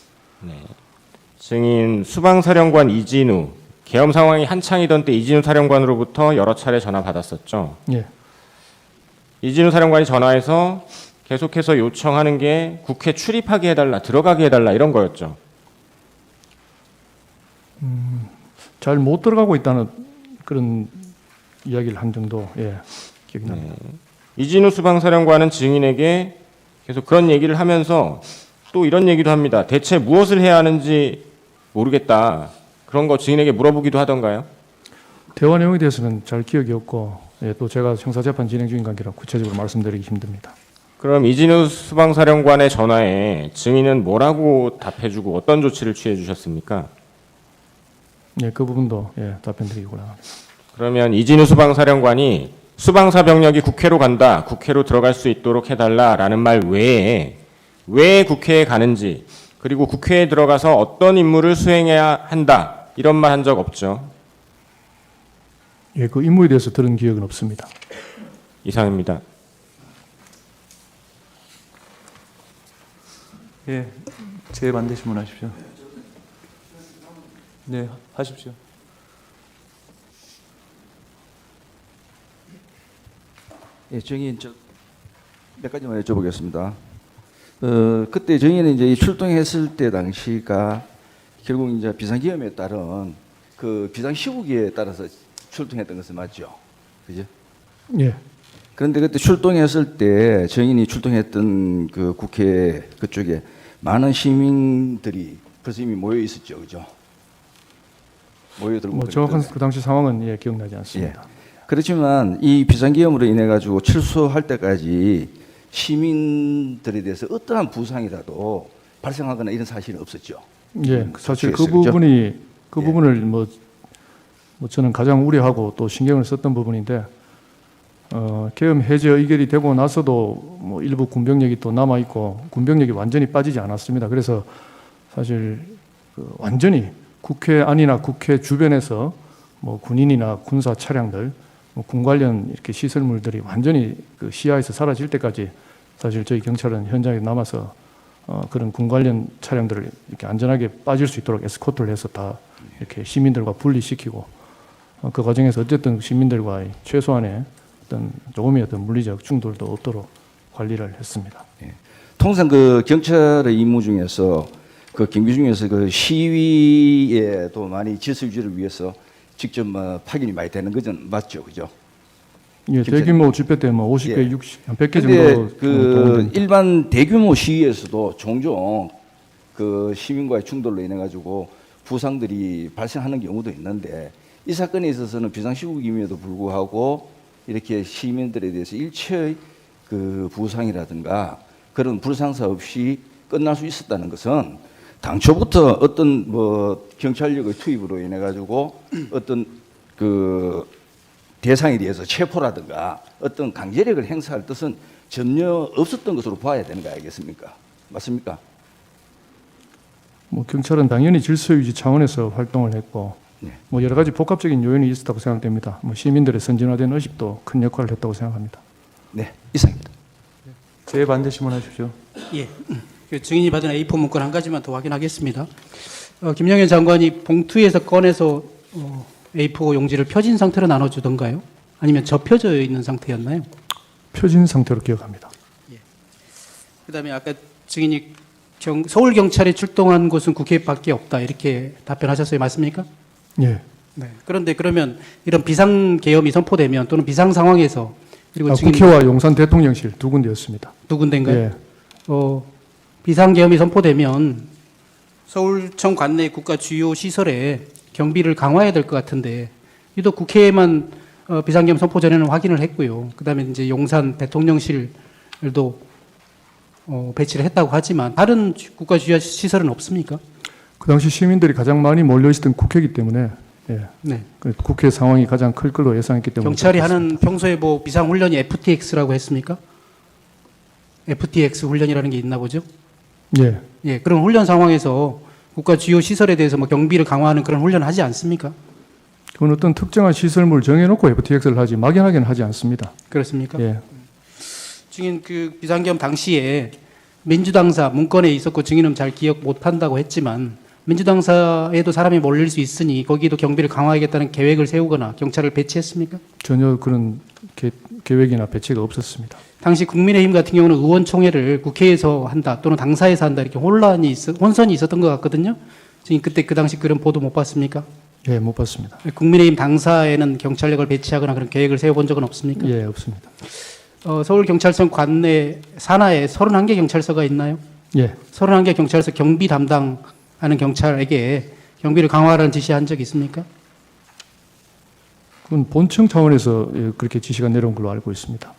증인 수방사령관 이진우, 계엄 상황이 한창이던 때 이진우 사령관으로부터 여러 차례 전화 받았었죠. 예. 이진우 사령관이 전화해서 계속해서 요청하는 게 국회 출입하게 해달라, 들어가게 해달라 이런 거였죠. 잘 못 들어가고 있다는 그런 이야기를 한 정도 예, 기억이 납니다. 이진우 수방사령관은 증인에게 계속 그런 얘기를 하면서 또 이런 얘기도 합니다. 대체 무엇을 해야 하는지 모르겠다. 그런 거 증인에게 물어보기도 하던가요? 대화 내용에 대해서는 잘 기억이 없고 예, 또 제가 형사재판 진행 중인 관계라 구체적으로 말씀드리기 힘듭니다. 그럼 이진우 수방사령관의 전화에 증인은 뭐라고 답해주고 어떤 조치를 취해 주셨습니까? 예, 그 부분도 예, 답변드리기 곤란합니다. 그러면 이진우 수방사령관이 수방사 병력이 국회로 간다, 국회로 들어갈 수 있도록 해달라라는 말 외에 왜 국회에 가는지, 그리고 국회에 들어가서 어떤 임무를 수행해야 한다 이런 말 한 적 없죠? 예, 그 임무에 대해서 들은 기억은 없습니다. 이상입니다. 예, 제 반대 신문하십시오. 네, 하십시오. 예, 정의인 몇 가지만 여쭤보겠습니다. 그때 정의는 이제 출동했을 때 당시가 결국 이제 비상기험에 따른 그 비상시국에 따라서 출동했던 것은 맞죠, 그죠? 예, 그런데 그때 출동했을 때 정인이 출동했던 그 국회 그쪽에 많은 시민들이 벌써 이미 모여 있었죠, 그죠? 모여들고. 뭐 정확한 그 당시 상황은 예, 기억나지 않습니다. 그렇지만 이 비상기험으로 인해 가지고 출소할 때까지 시민들에 대해서 어떠한 부상이라도 발생하거나 이런 사실은 없었죠. 예, 사실 그 그죠? 부분이 그 부분을 뭐 저는 가장 우려하고 또 신경을 썼던 부분인데 계엄 해제 의결이 되고 나서도 뭐 일부 군병력이 또 남아 있고 군병력이 완전히 빠지지 않았습니다. 그래서 사실 완전히 국회 안이나 국회 주변에서 뭐 군인이나 군사 차량들, 뭐 군 관련 이렇게 시설물들이 완전히 그 시야에서 사라질 때까지 사실 저희 경찰은 현장에 남아서 그런 군 관련 차량들을 이렇게 안전하게 빠질 수 있도록 에스코트를 해서 다 이렇게 시민들과 분리시키고 그 과정에서 어쨌든 시민들과의 최소한의 어떤 조금의 어떤 물리적 충돌도 없도록 관리를 했습니다. 통상 그 경찰의 임무 중에서 그 경비 중에서 그 시위에도 많이 질서 유지를 위해서 직접 파견이 많이 되는 것은 맞죠, 그죠? 예, 대규모 집회 때 뭐 50개, 예. 60, 한 100개 근데 정도 그 동원됩니다. 일반 대규모 시위에서도 종종 그 시민과의 충돌로 인해 가지고 부상들이 발생하는 경우도 있는데 이 사건에 있어서는 비상시국임에도 불구하고 이렇게 시민들에 대해서 일체의 그 부상이라든가 그런 불상사 없이 끝날 수 있었다는 것은 당초부터 어떤 뭐 경찰력의 투입으로 인해 가지고 어떤 그 대상에 대해서 체포라든가 어떤 강제력을 행사할 뜻은 전혀 없었던 것으로 봐야 되는 거 아니겠습니까? 맞습니까? 뭐 경찰은 당연히 질서 유지 차원에서 활동을 했고 네. 뭐 여러 가지 복합적인 요인이 있었다고 생각됩니다. 뭐 시민들의 선진화된 의식도 큰 역할을 했다고 생각합니다. 네, 이상입니다. 재반대 신문하십시오. 예. 그 증인이 받은 A4 문건 한 가지만 더 확인하겠습니다. 김영현 장관이 봉투에서 꺼내서 A4 용지를 펴진 상태로 나눠주던가요? 아니면 접혀져 있는 상태였나요? 표진 상태로 기억합니다. 그다음에 아까 증인이 서울 경찰에 출동한 곳은 국회밖에 없다 이렇게 답변하셨어요, 맞습니까? 예. 네. 그런데 그러면 이런 비상 계엄이 선포되면 또는 비상 상황에서 그리고 증인 국회와 용산 대통령실 두 군데였습니다. 두 군데인가요? 예. 비상 계엄이 선포되면 서울청 관내 국가 주요 시설에 경비를 강화해야 될 것 같은데 유독 국회에만 비상 계엄 선포 전에는 확인을 했고요. 그다음에 이제 용산 대통령실도 배치를 했다고 하지만 다른 국가 주요 시설은 없습니까? 그 당시 시민들이 가장 많이 몰려 있었던 국회이기 때문에 예. 네. 그 국회 상황이 가장 클 걸로 예상했기 때문에 경찰이 하는 평소에 뭐 비상 훈련이 FTX라고 했습니까? FTX 훈련이라는 게 있나 보죠? 예. 예, 그런 훈련 상황에서 국가 주요 시설에 대해서 뭐 경비를 강화하는 그런 훈련을 하지 않습니까? 그건 어떤 특정한 시설물을 정해놓고 FTX를 하지 막연하게는 하지 않습니다. 그렇습니까? 예. 증인 그 비상계엄 당시에 민주당사 문건에 있었고 증인은 잘 기억 못한다고 했지만 민주당사에도 사람이 몰릴 수 있으니 거기도 경비를 강화하겠다는 계획을 세우거나 경찰을 배치했습니까? 전혀 그런 계획이나 배치가 없었습니다. 당시 국민의힘 같은 경우는 의원총회를 국회에서 한다 또는 당사에서 한다 이렇게 혼선이 있었던 것 같거든요. 증인 그때 그 당시 그런 보도 못 봤습니까? 예, 못 봤습니다. 국민의힘 당사에는 경찰력을 배치하거나 그런 계획을 세워본 적은 없습니까? 예, 없습니다. 서울경찰청 관내 산하에 31개 경찰서가 있나요? 예. 31개 경찰서 경비 담당하는 경찰에게 경비를 강화하라는 지시한 적이 있습니까? 그건 본청 차원에서 예, 그렇게 지시가 내려온 걸로 알고 있습니다.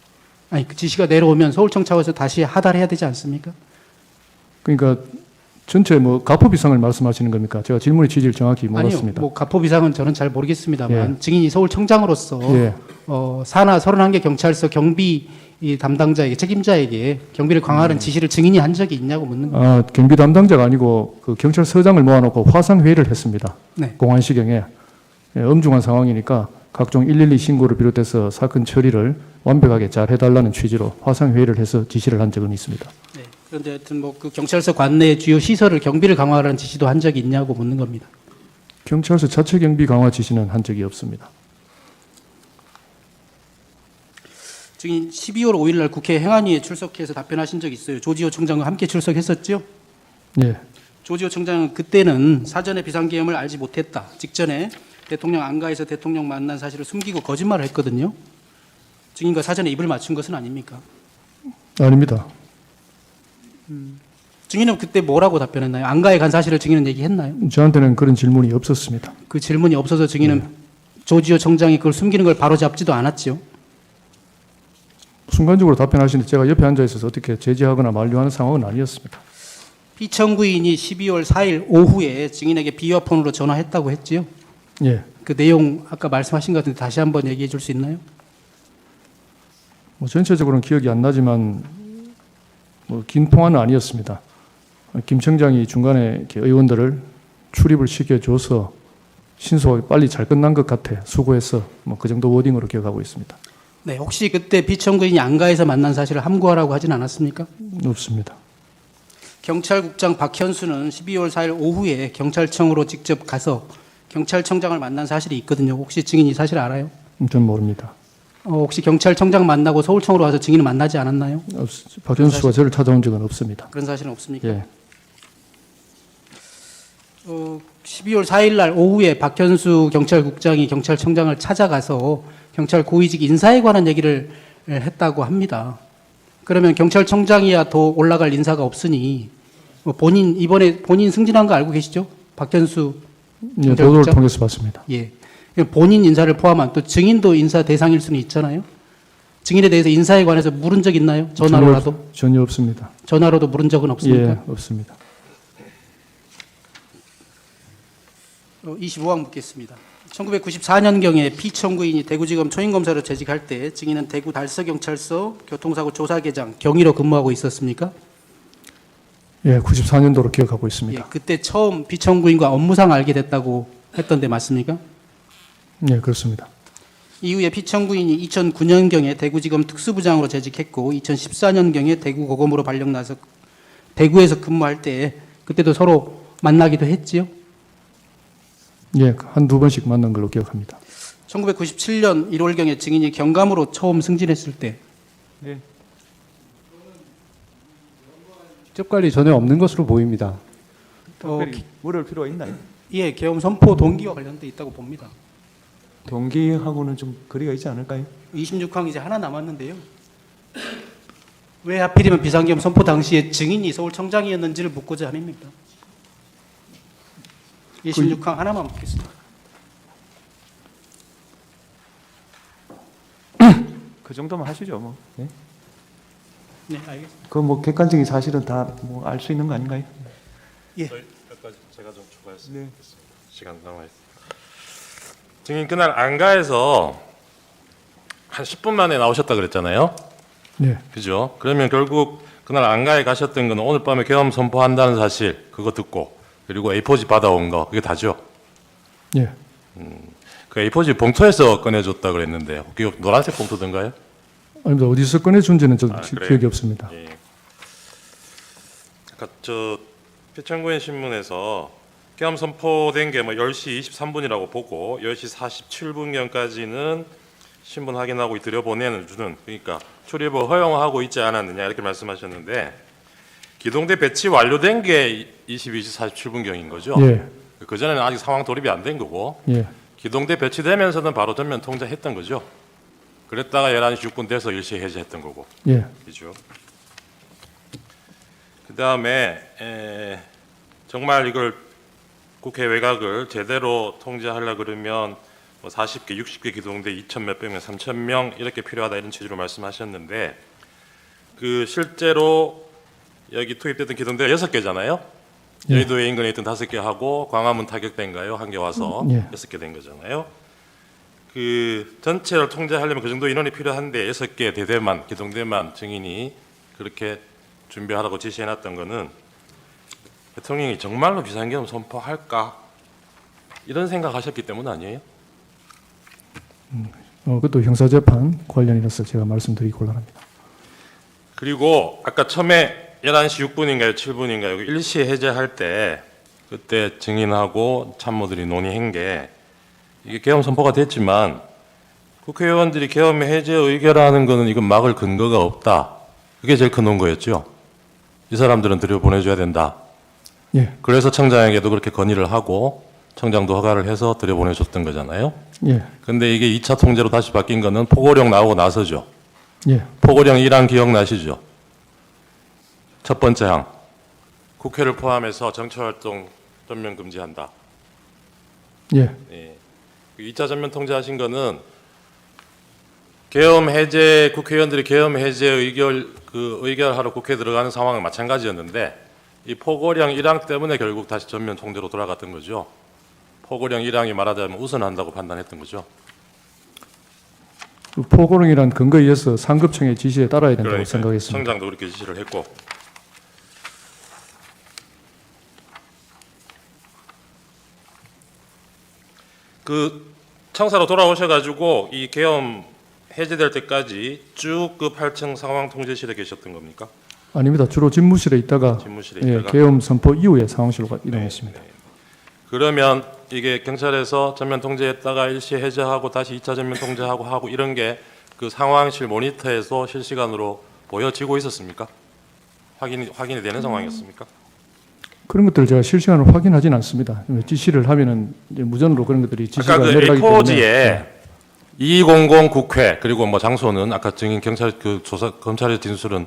아니, 그 지시가 내려오면 서울청 차원에서 다시 하달해야 되지 않습니까? 그러니까 전체 뭐 가포 비상을 말씀하시는 겁니까? 제가 질문의 취지를 정확히 아니요, 몰랐습니다. 뭐 가포비상은 저는 잘 모르겠습니다만 증인이 서울청장으로서 예. 산하 31개 경찰서 경비 이 담당자에게 책임자에게 경비를 강화하는 지시를 증인이 한 적이 있냐고 묻는 거예요. 아, 경비 담당자가 아니고 그 경찰서장을 모아놓고 화상 회의를 했습니다. 네. 공안시경에 예, 엄중한 상황이니까 각종 112 신고를 비롯해서 사건 처리를 완벽하게 잘 해달라는 취지로 화상 회의를 해서 지시를 한 적은 있습니다. 네. 그런데 하여튼 뭐 그 경찰서 관내 주요 시설을 경비를 강화하라는 지시도 한 적이 있냐고 묻는 겁니다. 경찰서 자체 경비 강화 지시는 한 적이 없습니다. 증인 12월 5일 날 국회 행안위에 출석해서 답변하신 적이 있어요. 조지호 청장과 함께 출석했었죠? 예, 조지호 청장은 그때는 사전에 비상계엄을 알지 못했다. 직전에 대통령 안가에서 대통령 만난 사실을 숨기고 거짓말을 했거든요. 증인과 사전에 입을 맞춘 것은 아닙니까? 아닙니다. 증인은 그때 뭐라고 답변했나요? 안가에 간 사실을 증인은 얘기했나요? 저한테는 그런 질문이 없었습니다. 그 질문이 없어서 증인은 조지호 청장이 그걸 숨기는 걸 바로잡지도 않았죠. 순간적으로 답변하시는데 제가 옆에 앉아 있어서 어떻게 제지하거나 만류하는 상황은 아니었습니다. 피청구인이 12월 4일 오후에 증인에게 비화폰으로 전화했다고 했지요. 예, 그 내용 아까 말씀하신 것 같은데 다시 한번 얘기해 줄 수 있나요? 뭐 전체적으로는 기억이 안 나지만 뭐 긴 통화는 아니었습니다. 김 청장이 중간에 이렇게 의원들을 출입을 시켜줘서 신속하게 빨리 잘 끝난 것 같아 수고했어 뭐 그 정도 워딩으로 기억하고 있습니다. 네, 혹시 그때 피청구인이 안가에서 만난 사실을 함구하라고 하진 않았습니까? 없습니다. 경찰국장 박현수는 12월 4일 오후에 경찰청으로 직접 가서 경찰청장을 만난 사실이 있거든요. 혹시 증인이 사실 알아요? 전 모릅니다. 혹시 경찰청장 만나고 서울청으로 와서 증인을 만나지 않았나요? 박현수가 저를 찾아온 적은 없습니다. 그런 사실은 없습니까? 예, 12월 4일 날 오후에 박현수 경찰국장이 경찰청장을 찾아가서 경찰 고위직 인사에 관한 얘기를 했다고 합니다. 그러면 경찰청장이야 더 올라갈 인사가 없으니 뭐 이번에 본인 승진한 거 알고 계시죠? 박현수 예, 보도를 통해서 봤습니다. 예. 본인 인사를 포함한 또 증인도 인사 대상일 수는 있잖아요. 증인에 대해서 인사에 관해서 물은 적 있나요? 전화로라도? 전혀 없습니다. 전화로도 물은 적은 없습니까? 예, 없습니다. 25항 묻겠습니다. 1994년경에 피청구인이 대구지검 초임검사로 재직할 때 증인은 대구 달서경찰서 교통사고 조사계장 경위로 근무하고 있었습니까? 예, 94년도로 기억하고 예, 있습니다. 그때 처음 피청구인과 업무상 알게 됐다고 했던데 맞습니까? 예, 그렇습니다. 이후에 피청구인이 2009년경에 대구지검 특수부장으로 재직했고 2014년경에 대구고검으로 발령 나서 대구에서 근무할 때 그때도 서로 만나기도 했지요. 예, 한두 번씩 만난 걸로 기억합니다. 1997년 1월경에 증인이 경감으로 처음 승진했을 때 네. 직접 관리 전혀 없는 것으로 보입니다. 특별히 물을 필요가 있나요? 예, 계엄 선포 동기와 관련돼 있다고 봅니다. 동기하고는 좀 거리가 있지 않을까요? 26항 이제 하나 남았는데요. 왜 하필이면 비상계엄 선포 당시에 증인이 서울청장이었는지를 묻고자 함입니다. 26항 하나만 묻겠습니다. 그 정도만 하시죠, 뭐. 네. 네, 알겠습니다. 그 뭐 객관적인 사실은 다 뭐 알 수 있는 거 아닌가요? 예. 몇 가지 제가 좀 추가했습니다. 네. 시간 남아 있습니다. 증인 그날 안가에서 한 10분 만에 나오셨다 그랬잖아요. 네, 그죠? 그러면 결국 그날 안가에 가셨던 건 오늘 밤에 계엄 선포한다는 사실 그거 듣고 그리고 A4지 받아온 거 그게 다죠. 예, 그 A4지 봉투에서 꺼내줬다 그랬는데요. 그 노란색 봉투던가요? 아닙니다. 어디서 꺼내준지는 저 그래요? 기억이 없습니다. 예. 아까 저 피청구인 신문에서 계엄 선포된 게 뭐 10시 23분이라고 보고 10시 47분경까지는 신분 확인하고 들여보내는 주는 그러니까 출입을 허용하고 있지 않았느냐 이렇게 말씀하셨는데 기동대 배치 완료된 게 22시 47분경인 거죠. 예, 그 전에는 아직 상황 돌입이 안 된 거고 예, 기동대 배치되면서는 바로 전면 통제했던 거죠. 그랬다가 11시 6분 돼서 일시 해제했던 거고. 예, 그죠. 그다음에 정말 이걸 국회 외곽을 제대로 통제하려 그러면 뭐 40개, 60개 기동대 2천 몇백 명, 3천 명 이렇게 필요하다 이런 취지로 말씀하셨는데 그 실제로 여기 투입됐던 기동대가 6개잖아요. 예. 여의도에 인근에 있던 5개 하고 광화문 타격대인가요? 한 개 와서 예. 6개 된 거잖아요. 그 전체를 통제하려면 그 정도 인원이 필요한데 6개 대대만 기동대만 증인이 그렇게 준비하라고 지시해놨던 거는 대통령이 정말로 비상계엄 선포할까 이런 생각하셨기 때문 아니에요? 그것도 형사재판 관련이라서 제가 말씀드리기 곤란합니다. 그리고 아까 처음에 11시 6분인가요? 7분인가요? 일시 해제할 때 그때 증인하고 참모들이 논의한 게 이게 계엄 선포가 됐지만 국회의원들이 계엄 해제 의결하는 거는 이건 막을 근거가 없다. 그게 제일 큰 논거였죠. 이 사람들은 들여보내줘야 된다. 예, 그래서 청장에게도 그렇게 건의를 하고 청장도 허가를 해서 들여보내줬던 거잖아요. 예, 근데 이게 2차 통제로 다시 바뀐 거는 포고령 나오고 나서죠. 예, 포고령 1항 기억나시죠? 첫 번째 항. 국회를 포함해서 정치활동 전면 금지한다. 예, 예. 2차 전면 통제하신 거는 계엄 해제 국회의원들이 계엄 해제 의결하러 국회에 들어가는 상황은 마찬가지였는데 이 포고령 1항 때문에 결국 다시 전면 통제로 돌아갔던 거죠. 포고령 1항이 말하자면 우선한다고 판단했던 거죠. 그 포고령이란 근거에 의해서 상급청의 지시에 따라야 된다고 그러니까 생각했습니다. 청장도 그렇게 지시를 했고. 그 청사로 돌아오셔가지고 이 계엄 해제될 때까지 쭉 그 8층 상황 통제실에 계셨던 겁니까? 아닙니다. 주로 집무실에 있다가 집무실에 예, 있다가. 계엄 선포 이후에 상황실로 이동했습니다. 그러면 이게 경찰에서 전면 통제했다가 일시 해제하고 다시 2차 전면 통제하고 하고 이런 게 그 상황실 모니터에서 실시간으로 보여지고 있었습니까? 확인이 되는 상황이었습니까? 그런 것들을 제가 실시간으로 확인하진 않습니다. 지시를 하면은 이제 무전으로 그런 것들이 지시가 아까 그 내려가기 때문에 예. A4지에 200 국회 그리고 뭐 장소는 아까 증인 경찰 그 조사 검찰의 진술은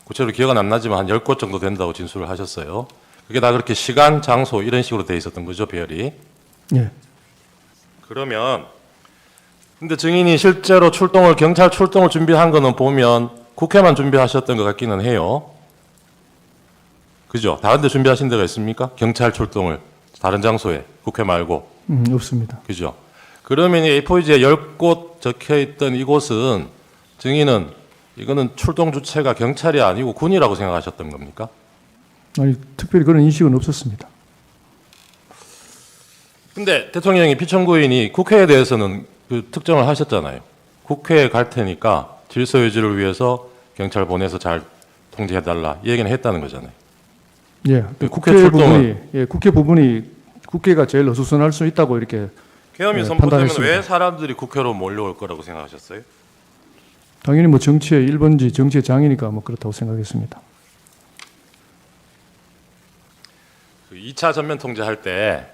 구체적으로 기억은 안 나지만 한 10곳 정도 된다고 진술을 하셨어요. 그게 다 그렇게 시간, 장소 이런 식으로 돼 있었던 거죠, 배열이. 예, 그러면 근데 증인이 실제로 경찰 출동을 준비한 거는 보면 국회만 준비하셨던 것 같기는 해요. 그죠? 다른 데 준비하신 데가 있습니까? 경찰 출동을 다른 장소에 국회 말고. 없습니다. 그죠? 그러면 이 A4지에 10곳 적혀 있던 이곳은 증인은 이거는 출동 주체가 경찰이 아니고 군이라고 생각하셨던 겁니까? 아니 특별히 그런 인식은 없었습니다. 근데 대통령이 피청구인이 국회에 대해서는 그 특정을 하셨잖아요. 국회에 갈 테니까 질서 유지를 위해서 경찰 보내서 잘 통제해달라 이 얘기는 했다는 거잖아요. 예, 그 국회 국회 부분이 국회 부분이 국회가 제일 어수선할 수 있다고 이렇게 계엄이 네, 선포되면 판단했습니다. 왜 사람들이 국회로 몰려올 거라고 생각하셨어요? 당연히 뭐 정치의 1번지 정치의 장이니까 뭐 그렇다고 생각했습니다. 그 2차 전면 통제할 때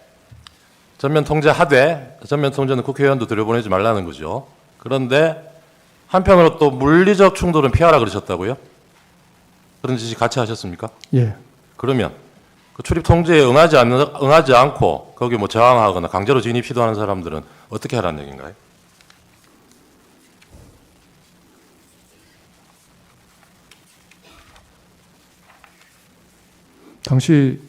전면 통제하되 전면 통제는 국회의원도 들여보내지 말라는 거죠. 그런데 한편으로 또 물리적 충돌은 피하라 그러셨다고요? 그런 지시 같이 하셨습니까? 예, 그러면 그 출입 통제에 응하지 않고 거기 뭐 저항하거나 강제로 진입 시도하는 사람들은 어떻게 하라는 얘기인가요? 당시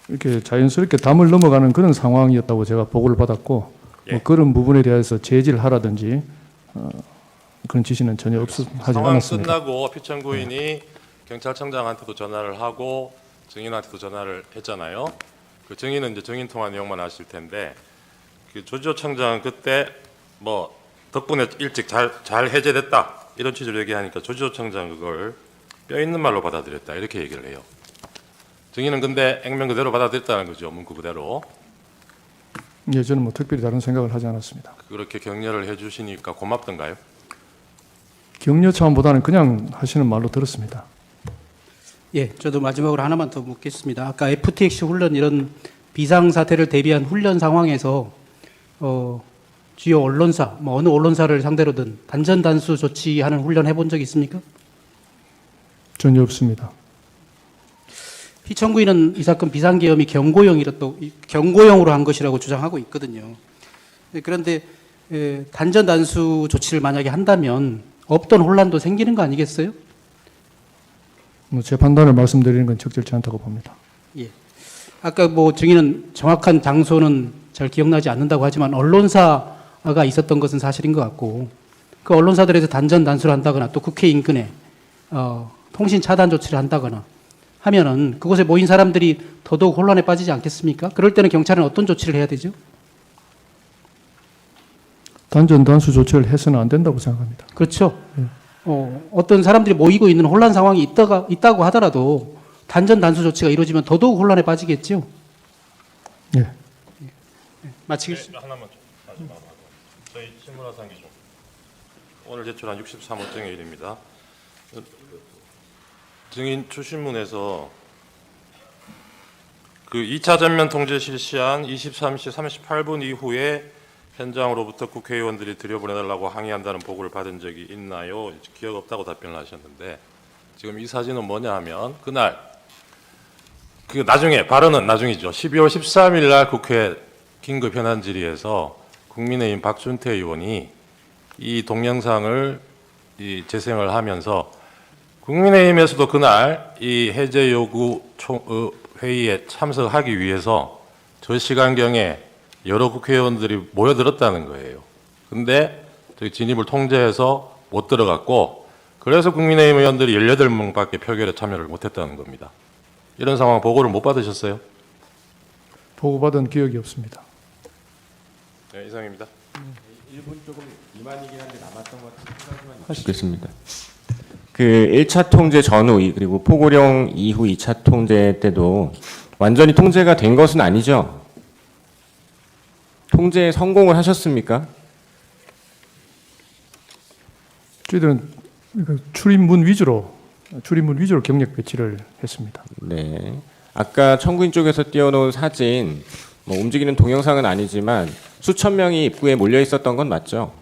이렇게 자연스럽게 담을 넘어가는 그런 상황이었다고 제가 보고를 받았고 예. 뭐 그런 부분에 대해서 제지를 하라든지 그런 지시는 전혀 하지 상황 않았습니다. 끝나고 피청구인이 경찰청장한테도 전화를 하고 증인한테도 전화를 했잖아요. 그 증인은 이제 증인 통화 내용만 아실 텐데 그 조지호 청장은 그때 뭐 덕분에 일찍 잘 해제됐다 이런 취지로 얘기하니까 조지호 청장 그걸 뼈 있는 말로 받아들였다 이렇게 얘기를 해요. 증인은 근데 액면 그대로 받아들였다는 거죠. 문구 그대로. 예, 저는 뭐 특별히 다른 생각을 하지 않았습니다. 그렇게 격려를 해주시니까 고맙던가요? 격려 차원보다는 그냥 하시는 말로 들었습니다. 예, 저도 마지막으로 하나만 더 묻겠습니다. 아까 FTX 훈련 이런 비상 사태를 대비한 훈련 상황에서 주요 언론사, 뭐 어느 언론사를 상대로든 단전 단수 조치하는 훈련 해본 적 있습니까? 전혀 없습니다. 피청구인은 이 사건 비상계엄이 경고용으로 한 것이라고 주장하고 있거든요. 그런데 단전 단수 조치를 만약에 한다면 없던 혼란도 생기는 거 아니겠어요? 뭐 제 판단을 말씀드리는 건 적절치 않다고 봅니다. 예. 아까 뭐 증인은 정확한 장소는 잘 기억나지 않는다고 하지만 언론사가 있었던 것은 사실인 것 같고 그 언론사들에서 단전 단수를 한다거나 또 국회 인근에 통신 차단 조치를 한다거나 하면은 그곳에 모인 사람들이 더더욱 혼란에 빠지지 않겠습니까? 그럴 때는 경찰은 어떤 조치를 해야 되죠? 단전 단수 조치를 해서는 안 된다고 생각합니다. 그렇죠. 어떤 사람들이 모이고 있는 혼란 상황이 있다고 하더라도 단전 단수 조치가 이루어지면 더더욱 혼란에 빠지겠죠. 예. 마치겠습니다. 하나만 좀 마지막으로 저희 신문화상 기준 오늘 제출한 63호증의 일입니다. 증인 추신문에서 그 2차 전면 통제 실시한 23시 38분 이후에 현장으로부터 국회의원들이 들여보내달라고 항의한다는 보고를 받은 적이 있나요? 기억 없다고 답변을 하셨는데 지금 이 사진은 뭐냐 하면 그날 그 나중에 발언은 나중이죠. 12월 13일 날 국회 긴급 현안 질의에서 국민의힘 박준태 의원이 이 동영상을 재생을 하면서 국민의힘에서도 그날 이 해제 요구 회의에 참석하기 위해서 저 시간경에 여러 국회의원들이 모여들었다는 거예요. 근데 저희 진입을 통제해서 못 들어갔고 그래서 국민의힘 의원들이 18명밖에 표결에 참여를 못했다는 겁니다. 이런 상황 보고를 못 받으셨어요? 보고받은 기억이 없습니다. 네, 이상입니다. 1분 조금 이만이긴 한데 남았던 것 같아서 하시겠습니다. 그 1차 통제 전후 그리고 포고령 이후 2차 통제 때도 완전히 통제가 된 것은 아니죠? 통제에 성공을 하셨습니까? 저희들은 출입문 위주로 경력 배치를 했습니다. 네. 아까 청구인 쪽에서 띄워놓은 사진, 뭐 움직이는 동영상은 아니지만 수천 명이 입구에 몰려 있었던 건 맞죠?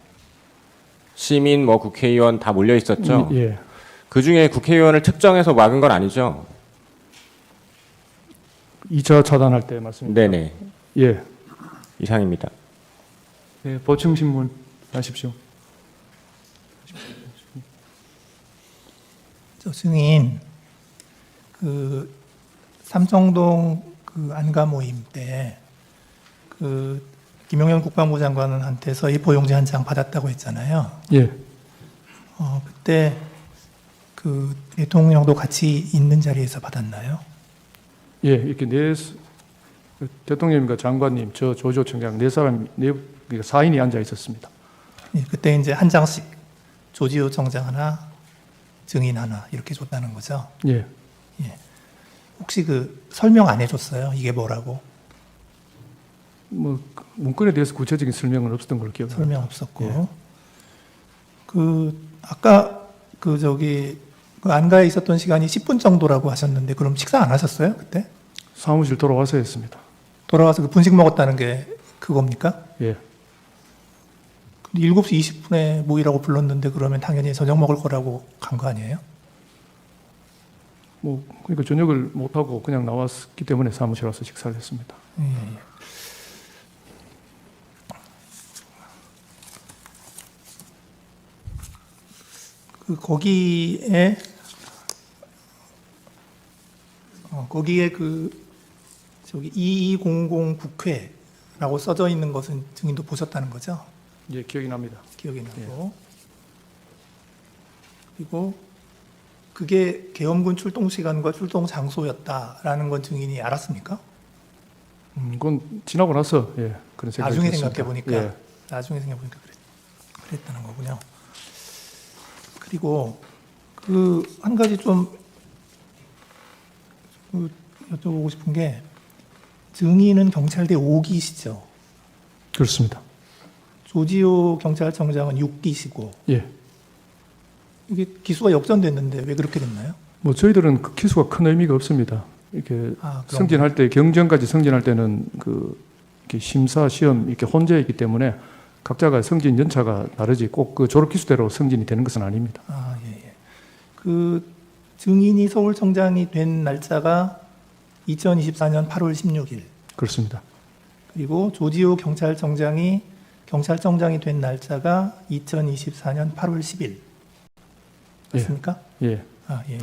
시민, 뭐 국회의원 다 몰려 있었죠? 예. 그 중에 국회의원을 특정해서 막은 건 아니죠? 2차 차단할 때 말씀입니다. 네네. 예. 이상입니다. 네, 보충 신문 하십시오. 저 증인 그 삼성동 그 안가 모임 때 그 김용현 국방부 장관한테 서희 포용지 한 장 받았다고 했잖아요. 예. 그때 그 대통령도 같이 있는 자리에서 받았나요? 예, 이렇게 대통령님과 장관님, 저 조지호 청장 네 사인이 앉아 있었습니다. 예, 그때 이제 한 장씩 조지호 청장 하나, 증인 하나 이렇게 줬다는 거죠. 예. 혹시 그 설명 안 해줬어요? 이게 뭐라고? 뭐 문건에 대해서 구체적인 설명은 없었던 걸로 기억합니다. 설명 없었고. 예. 그 아까 그 저기 그 안가에 있었던 시간이 10분 정도라고 하셨는데 그럼 식사 안 하셨어요? 그때? 사무실 돌아와서 했습니다. 돌아와서 그 분식 먹었다는 게 그겁니까? 예. 7시 20분에 모이라고 불렀는데 그러면 당연히 저녁 먹을 거라고 간 거 아니에요? 뭐 그러니까 저녁을 못 하고 그냥 나왔기 때문에 사무실 와서 식사를 했습니다. 예. 그 거기에 그 저기 2200 국회라고 써져 있는 것은 증인도 보셨다는 거죠? 예, 기억이 납니다. 기억이 나고. 그리고 그게 계엄군 출동 시간과 출동 장소였다라는 건 증인이 알았습니까? 그건 지나고 나서 예, 그런 생각이 나중에 들었습니다. 생각해 보니까 예. 그랬다는 거군요. 그리고 그 한 가지 좀 여쭤보고 싶은 게 증인은 경찰대 5기시죠. 그렇습니다. 조지호 경찰청장은 6기시고 예. 이게 기수가 역전됐는데 왜 그렇게 됐나요? 뭐 저희들은 그 기수가 큰 의미가 없습니다. 이렇게 아, 그런가요? 승진할 때 경전까지 승진할 때는 그 이렇게 심사 시험 이렇게 혼재이기 때문에 각자가 승진 연차가 다르지 꼭 그 졸업 기수대로 승진이 되는 것은 아닙니다. 아, 예, 예. 그 증인이 서울청장이 된 날짜가 2024년 8월 16일. 그렇습니다. 그리고 조지호 경찰청장이 된 날짜가 2024년 8월 10일. 맞습니까? 예. 아, 예.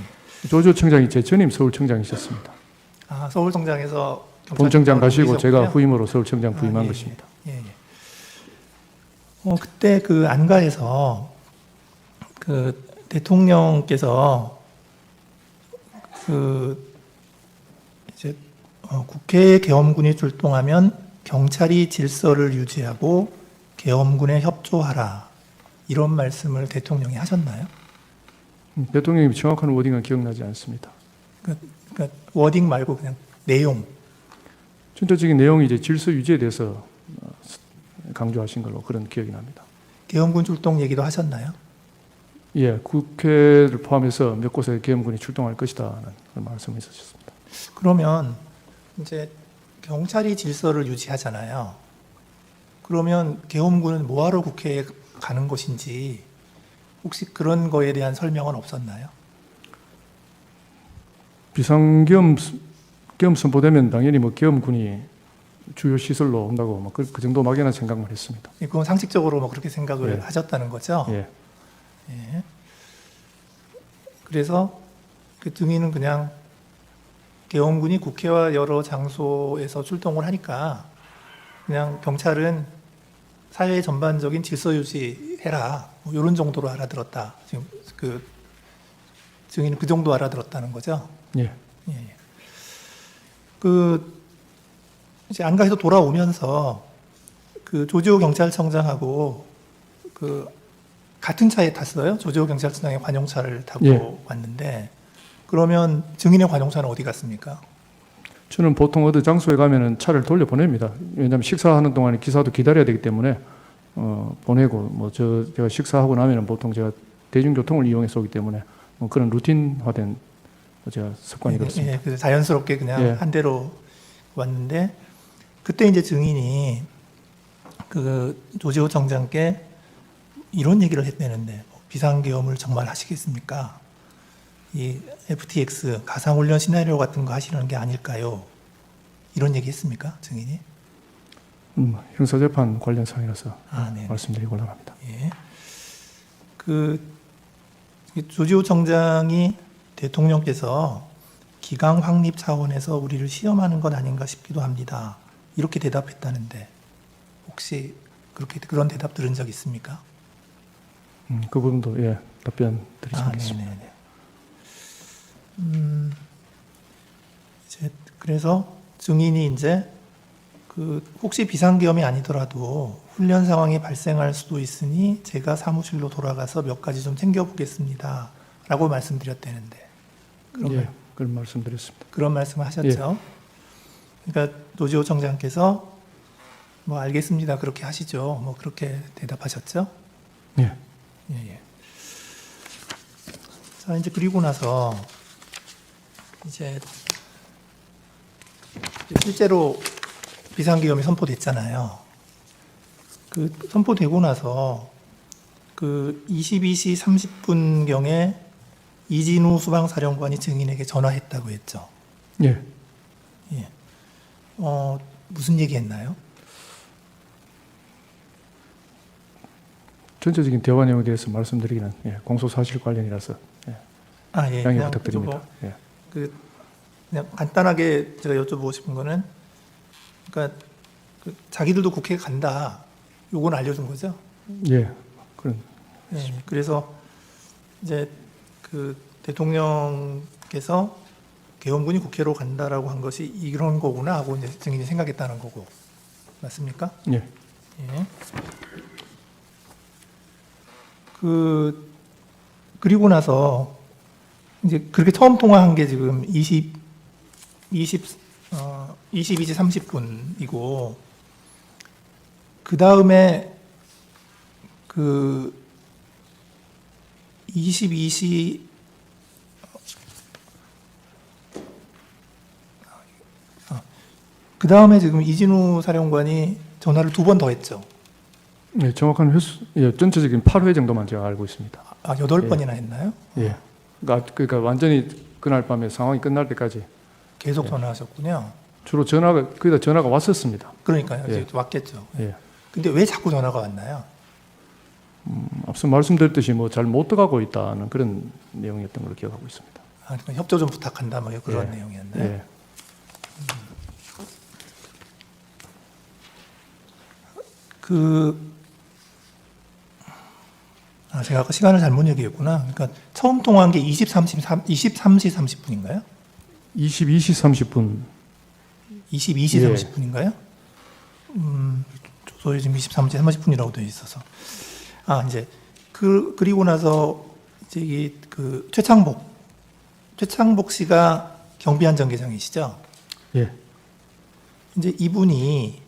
조지호 청장이 제 전임 서울청장이셨습니다. 아, 서울청장에서 본청장 가시고 경찰청장으로 제가 옮기셨군요. 후임으로 서울청장 부임한 아, 예, 것입니다. 예, 예. 그때 그 안가에서 그 대통령께서 그 이제 국회에 계엄군이 출동하면 경찰이 질서를 유지하고 계엄군에 협조하라 이런 말씀을 대통령이 하셨나요? 대통령님 정확한 워딩은 기억나지 않습니다. 그러니까 워딩 말고 그냥 내용. 전체적인 내용이 이제 질서 유지에 대해서 강조하신 걸로 그런 기억이 납니다. 계엄군 출동 얘기도 하셨나요? 예, 국회를 포함해서 몇 곳에 계엄군이 출동할 것이다는 그런 말씀을 있으셨습니다. 그러면 이제 경찰이 질서를 유지하잖아요. 그러면 계엄군은 뭐하러 국회에 가는 것인지 혹시 그런 거에 대한 설명은 없었나요? 비상계엄 선포되면 당연히 뭐 계엄군이 주요 시설로 온다고 뭐 그 정도 막연한 생각만 했습니다. 그건 상식적으로 뭐 그렇게 생각을 예. 하셨다는 거죠. 예. 예. 그래서 그 증인은 그냥 계엄군이 국회와 여러 장소에서 출동을 하니까 그냥 경찰은 사회 전반적인 질서 유지해라 뭐 이런 정도로 알아들었다. 지금 그 증인은 그 정도 알아들었다는 거죠. 예. 예, 예. 그 이제 안가에서 돌아오면서 그 조지호 경찰청장하고 그 같은 차에 탔어요. 조지호 경찰청장의 관용차를 타고 예. 왔는데 그러면 증인의 관용차는 어디 갔습니까? 저는 보통 어느 장소에 가면은 차를 돌려 보냅니다. 왜냐하면 식사하는 동안에 기사도 기다려야 되기 때문에 보내고 뭐 제가 식사하고 나면은 보통 제가 대중교통을 이용해서 오기 때문에 뭐 그런 루틴화된 제가 습관이 그렇습니다. 예, 그래서 자연스럽게 그냥 예. 한 대로 왔는데 그때 이제 증인이 그 조지호 청장께 이런 얘기를 했다는데 비상계엄을 정말 하시겠습니까? 이 FTX 가상훈련 시나리오 같은 거 하시는 게 아닐까요? 이런 얘기 했습니까? 증인이? 형사재판 관련 사항이라서 네. 말씀드리기 곤란합니다. 예. 그 조지호 청장이 대통령께서 기강 확립 차원에서 우리를 시험하는 것 아닌가 싶기도 합니다. 이렇게 대답했다는데 혹시 그런 대답 들은 적 있습니까? 그 부분도 예 답변 드리겠습니다. 네네네. 이제 그래서 증인이 이제 그 혹시 비상계엄이 아니더라도 훈련 상황이 발생할 수도 있으니 제가 사무실로 돌아가서 몇 가지 좀 챙겨보겠습니다. 라고 말씀드렸다는데 예, 그런 말씀드렸습니다. 그런 말씀을 하셨죠. 그러니까 노지호 청장께서 뭐 알겠습니다. 그렇게 하시죠. 뭐 그렇게 대답하셨죠. 예. 예. 자, 이제 그리고 나서 이제 실제로 비상계엄이 선포됐잖아요. 그 선포되고 나서 그 22시 30분경에 이진우 수방사령관이 증인에게 전화했다고 했죠. 예. 무슨 얘기했나요? 전체적인 대화 내용에 대해서 말씀드리기는 공소 사실 관련이라서 예. 양해 그냥 부탁드립니다. 예. 그냥 간단하게 제가 여쭤보고 싶은 거는, 그러니까 자기들도 국회에 간다. 요건 알려준 거죠. 예. 그런 그래서 이제 그 대통령께서 계엄군이 국회로 간다라고 한 것이 이런 거구나 하고 이제 증인이 생각했다는 거고, 맞습니까? 예. 예. 그리고 나서 이제 그렇게 처음 통화한 게 지금 22시 30분이고, 그 다음에 그 22시 그 다음에 지금 이진우 사령관이 전화를 2번 더 했죠. 예, 정확한 횟수, 전체적인 8회 정도만 제가 알고 있습니다. 8번이나 했나요? 예. 그러니까 완전히 그날 밤에 상황이 끝날 때까지 계속 전화하셨군요. 주로 거기다 전화가 왔었습니다. 그러니까요. 예. 이제 왔겠죠. 예. 근데 왜 자꾸 전화가 왔나요? 앞서 말씀드렸듯이 뭐 잘 못 들어가고 있다는 그런 내용이었던 걸로 기억하고 있습니다. 그러니까 협조 좀 부탁한다, 뭐 그런 예. 내용이었나요? 예. 제가 아까 시간을 잘못 얘기했구나. 그러니까 처음 통화한 게 23시 30분인가요? 22시 30분. 22시 예. 30분인가요? 조서에 지금 23시 30분이라고 되어 있어서. 이제 그리고 나서 이제 그 최창복 씨가 경비안전계장이시죠? 예. 이제 이분이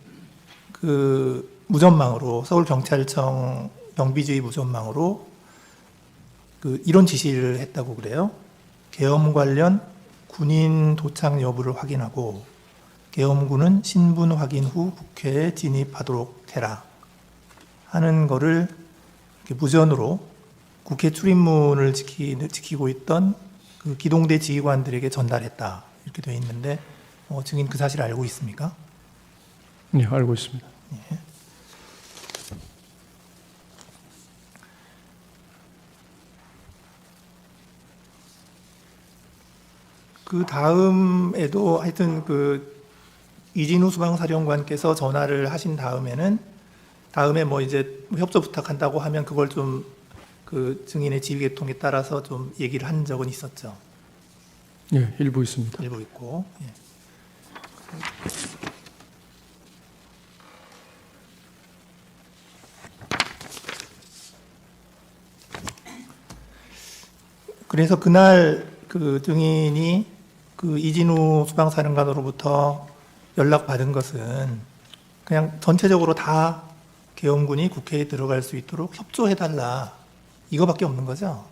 그 무전망으로 서울경찰청 경비주의 무전망으로 그 이런 지시를 했다고 그래요. 계엄 관련 군인 도착 여부를 확인하고 계엄군은 신분 확인 후 국회에 진입하도록 해라 하는 거를 이렇게 무전으로 국회 출입문을 지키고 있던 그 기동대 지휘관들에게 전달했다 이렇게 되어 있는데 증인 그 사실 알고 있습니까? 예, 알고 있습니다. 그 다음에도 하여튼 그 이진우 수방사령관께서 전화를 하신 다음에 뭐 이제 협조 부탁한다고 하면 그걸 좀 그 증인의 지휘 계통에 따라서 좀 얘기를 한 적은 있었죠. 예, 일부 있습니다. 일부 있고. 예. 그래서 그날 그 증인이 그 이진우 수방사령관으로부터 연락받은 것은 그냥 전체적으로 다 계엄군이 국회에 들어갈 수 있도록 협조해달라 이거밖에 없는 거죠?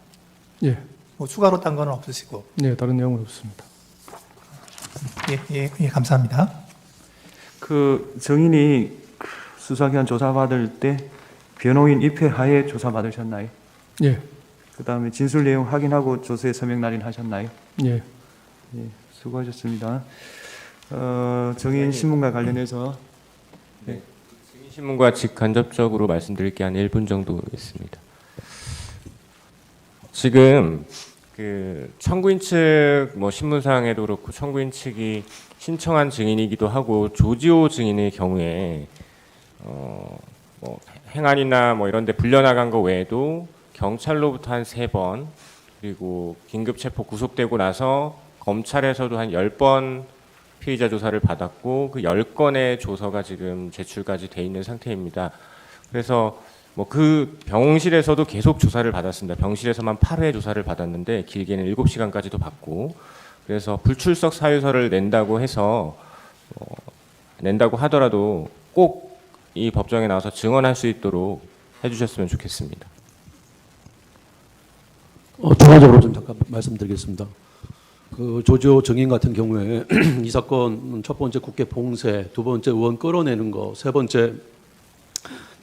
예. 뭐 추가로 딴 건 없으시고. 네, 다른 내용은 없습니다. 예, 감사합니다. 그 증인이 수사기관 조사받을 때 변호인 입회하에 조사받으셨나요? 예. 그 다음에 진술 내용 확인하고 조서에 서명 날인하셨나요? 예. 예, 수고하셨습니다. 증인 신문과 관련해서 증인 신문과 직간접적으로 말씀드릴 게 한 1분 정도 있습니다. 지금 그 청구인 측 뭐 신문사항에도 그렇고 청구인 측이 신청한 증인이기도 하고 조지호 증인의 경우에 뭐 행안이나 뭐 이런 데 불려나간 거 외에도 경찰로부터 한 3번 그리고 긴급체포 구속되고 나서 검찰에서도 한 10번 피의자 조사를 받았고 그 10건의 조서가 지금 제출까지 돼 있는 상태입니다. 그래서 뭐 그 병실에서도 계속 조사를 받았습니다. 병실에서만 8회 조사를 받았는데 길게는 7시간까지도 받고, 그래서 불출석 사유서를 낸다고 해서 낸다고 하더라도 꼭 이 법정에 나와서 증언할 수 있도록 해주셨으면 좋겠습니다. 추가적으로 좀 잠깐 말씀드리겠습니다. 그 조지호 증인 같은 경우에 이 사건 첫 번째 국회 봉쇄, 두 번째 의원 끌어내는 거, 세 번째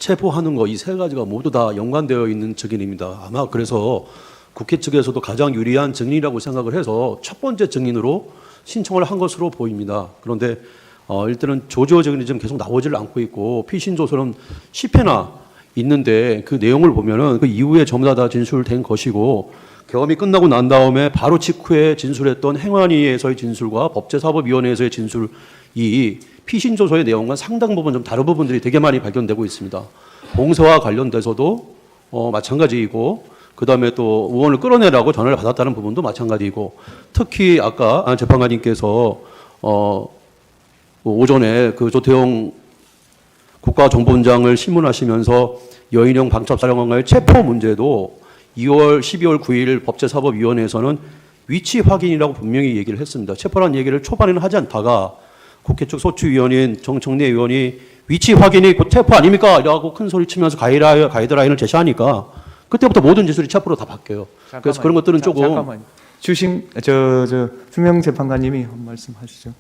체포하는 거, 이 세 가지가 모두 다 연관되어 있는 증인입니다. 아마 그래서 국회 측에서도 가장 유리한 증인이라고 생각을 해서 첫 번째 증인으로 신청을 한 것으로 보입니다. 그런데 일단은 조지호 증인이 지금 계속 나오지를 않고 있고 피신 조서는 10회나 있는데 그 내용을 보면은 그 이후에 전부 다 진술된 것이고, 계엄이 끝나고 난 다음에 바로 직후에 진술했던 행안위에서의 진술과 법제사법위원회에서의 진술, 이 피신 조서의 내용과 상당 부분 좀 다른 부분들이 되게 많이 발견되고 있습니다. 봉쇄와 관련돼서도 마찬가지이고, 그 다음에 또 의원을 끌어내라고 전화를 받았다는 부분도 마찬가지이고, 특히 아까 재판관님께서 오전에 그 조태용 국가정보원장을 신문하시면서 여인형 방첩사령관과의 체포 문제도 12월 9일 법제사법위원회에서는 위치 확인이라고 분명히 얘기를 했습니다. 체포라는 얘기를 초반에는 하지 않다가 국회 측 소추위원인 정청래 의원이 위치 확인이 곧 체포 아닙니까? 이라고 큰 소리 치면서 가이드라인을 제시하니까 그때부터 모든 기술이 체포로 다 바뀌어요. 그래서 그런 것들은 조금. 잠깐만요. 주명 재판관님이 한 말씀 하시죠.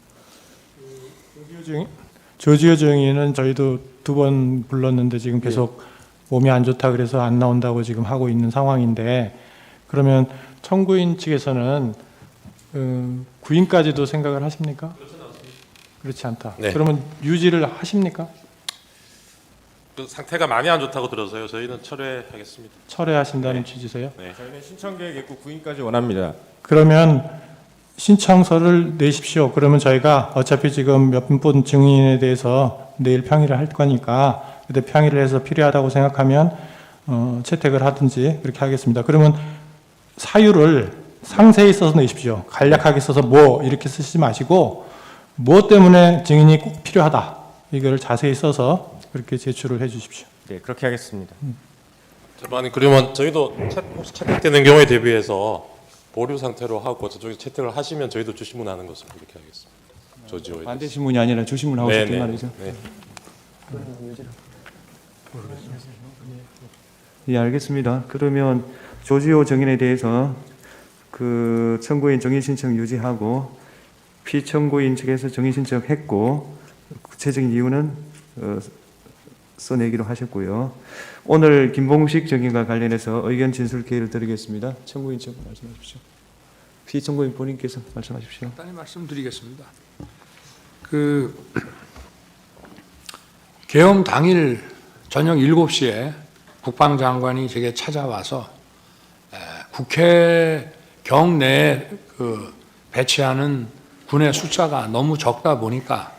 조지호 증인은 저희도 2번 불렀는데 지금 계속 몸이 안 좋다 그래서 안 나온다고 지금 하고 있는 상황인데, 그러면 청구인 측에서는 구인까지도 생각을 하십니까? 그렇지 않다. 네. 그러면 유지를 하십니까? 그 상태가 많이 안 좋다고 들어서요. 저희는 철회하겠습니다. 철회하신다는 취지세요? 네. 저희는 신청 계획 있고 구인까지 원합니다. 그러면 신청서를 내십시오. 그러면 저희가 어차피 지금 몇 분 증인에 대해서 내일 평의를 할 거니까 그때 평의를 해서 필요하다고 생각하면 채택을 하든지 그렇게 하겠습니다. 그러면 사유를 상세히 써서 내십시오. 간략하게 써서 뭐 이렇게 쓰지 마시고 뭐 때문에 증인이 꼭 필요하다 이거를 자세히 써서 그렇게 제출을 해 주십시오. 네, 그렇게 하겠습니다. 재판이 그러면 저희도 혹시 채택되는 경우에 대비해서 보류 상태로 하고 저쪽에 채택을 하시면 저희도 주신문하는 것으로 그렇게 하겠습니다. 조지호에 반대 신문이 아니라 주신문 하고 싶은 말이죠. 네. 예, 알겠습니다. 그러면 조지호 증인에 대해서 그 청구인 정인 신청 유지하고 피청구인 측에서 정인 신청했고 구체적인 이유는 써내기로 하셨고요. 오늘 김봉식 증인과 관련해서 의견 진술 기회를 드리겠습니다. 청구인 측 말씀하십시오. 피청구인 본인께서 말씀하십시오. 간단히 말씀드리겠습니다. 그 계엄 당일 저녁 7시에 국방장관이 제게 찾아와서 국회 경내에 그 배치하는 군의 숫자가 너무 적다 보니까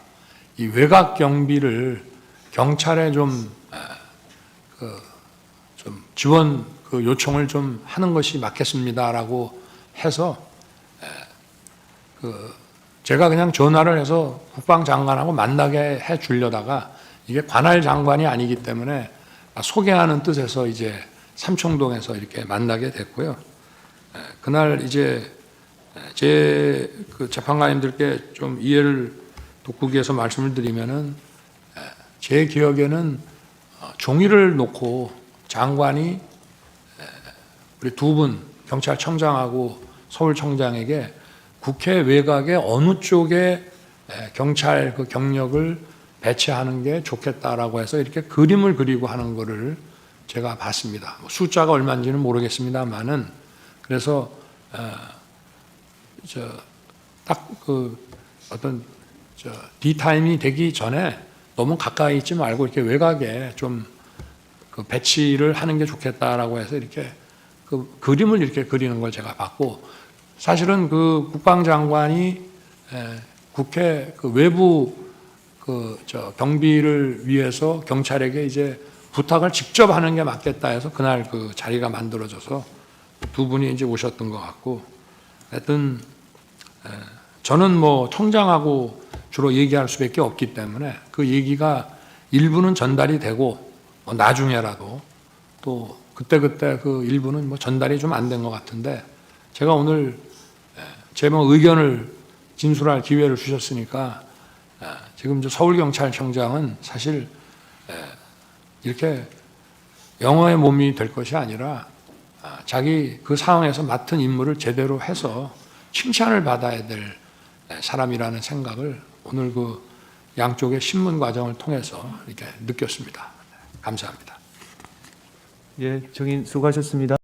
이 외곽 경비를 경찰에 좀 지원 그 요청을 좀 하는 것이 맞겠습니다라고 해서 제가 그냥 전화를 해서 국방장관하고 만나게 해 주려다가 이게 관할 장관이 아니기 때문에 소개하는 뜻에서 이제 삼청동에서 이렇게 만나게 됐고요. 그날 이제 제 그 재판관님들께 좀 이해를 돕기 위해서 말씀을 드리면은 제 기억에는 종이를 놓고 장관이 우리 2분 경찰청장하고 서울청장에게 국회 외곽에 어느 쪽에 경찰 그 경력을 배치하는 게 좋겠다라고 해서 이렇게 그림을 그리고 하는 거를 제가 봤습니다. 숫자가 얼마인지는 모르겠습니다만은 그래서 딱 그 어떤 디타임이 되기 전에 너무 가까이 있지 말고 이렇게 외곽에 좀 그 배치를 하는 게 좋겠다라고 해서 이렇게 그 그림을 이렇게 그리는 걸 제가 봤고, 사실은 그 국방장관이 국회 그 외부 경비를 위해서 경찰에게 이제 부탁을 직접 하는 게 맞겠다 해서 그날 그 자리가 만들어져서 2분이 이제 오셨던 것 같고, 하여튼 저는 뭐 청장하고 주로 얘기할 수밖에 없기 때문에 그 얘기가 일부는 전달이 되고 뭐 나중에라도 또 그때 그 일부는 뭐 전달이 좀 안 된 것 같은데 제가 오늘 제 뭐 의견을 진술할 기회를 주셨으니까 지금 저 서울경찰청장은 사실 이렇게 영어의 몸이 될 것이 아니라 자기 그 상황에서 맡은 임무를 제대로 해서 칭찬을 받아야 될 사람이라는 생각을 오늘 그 양쪽의 신문 과정을 통해서 이렇게 느꼈습니다. 감사합니다. 예, 정인 수고하셨습니다.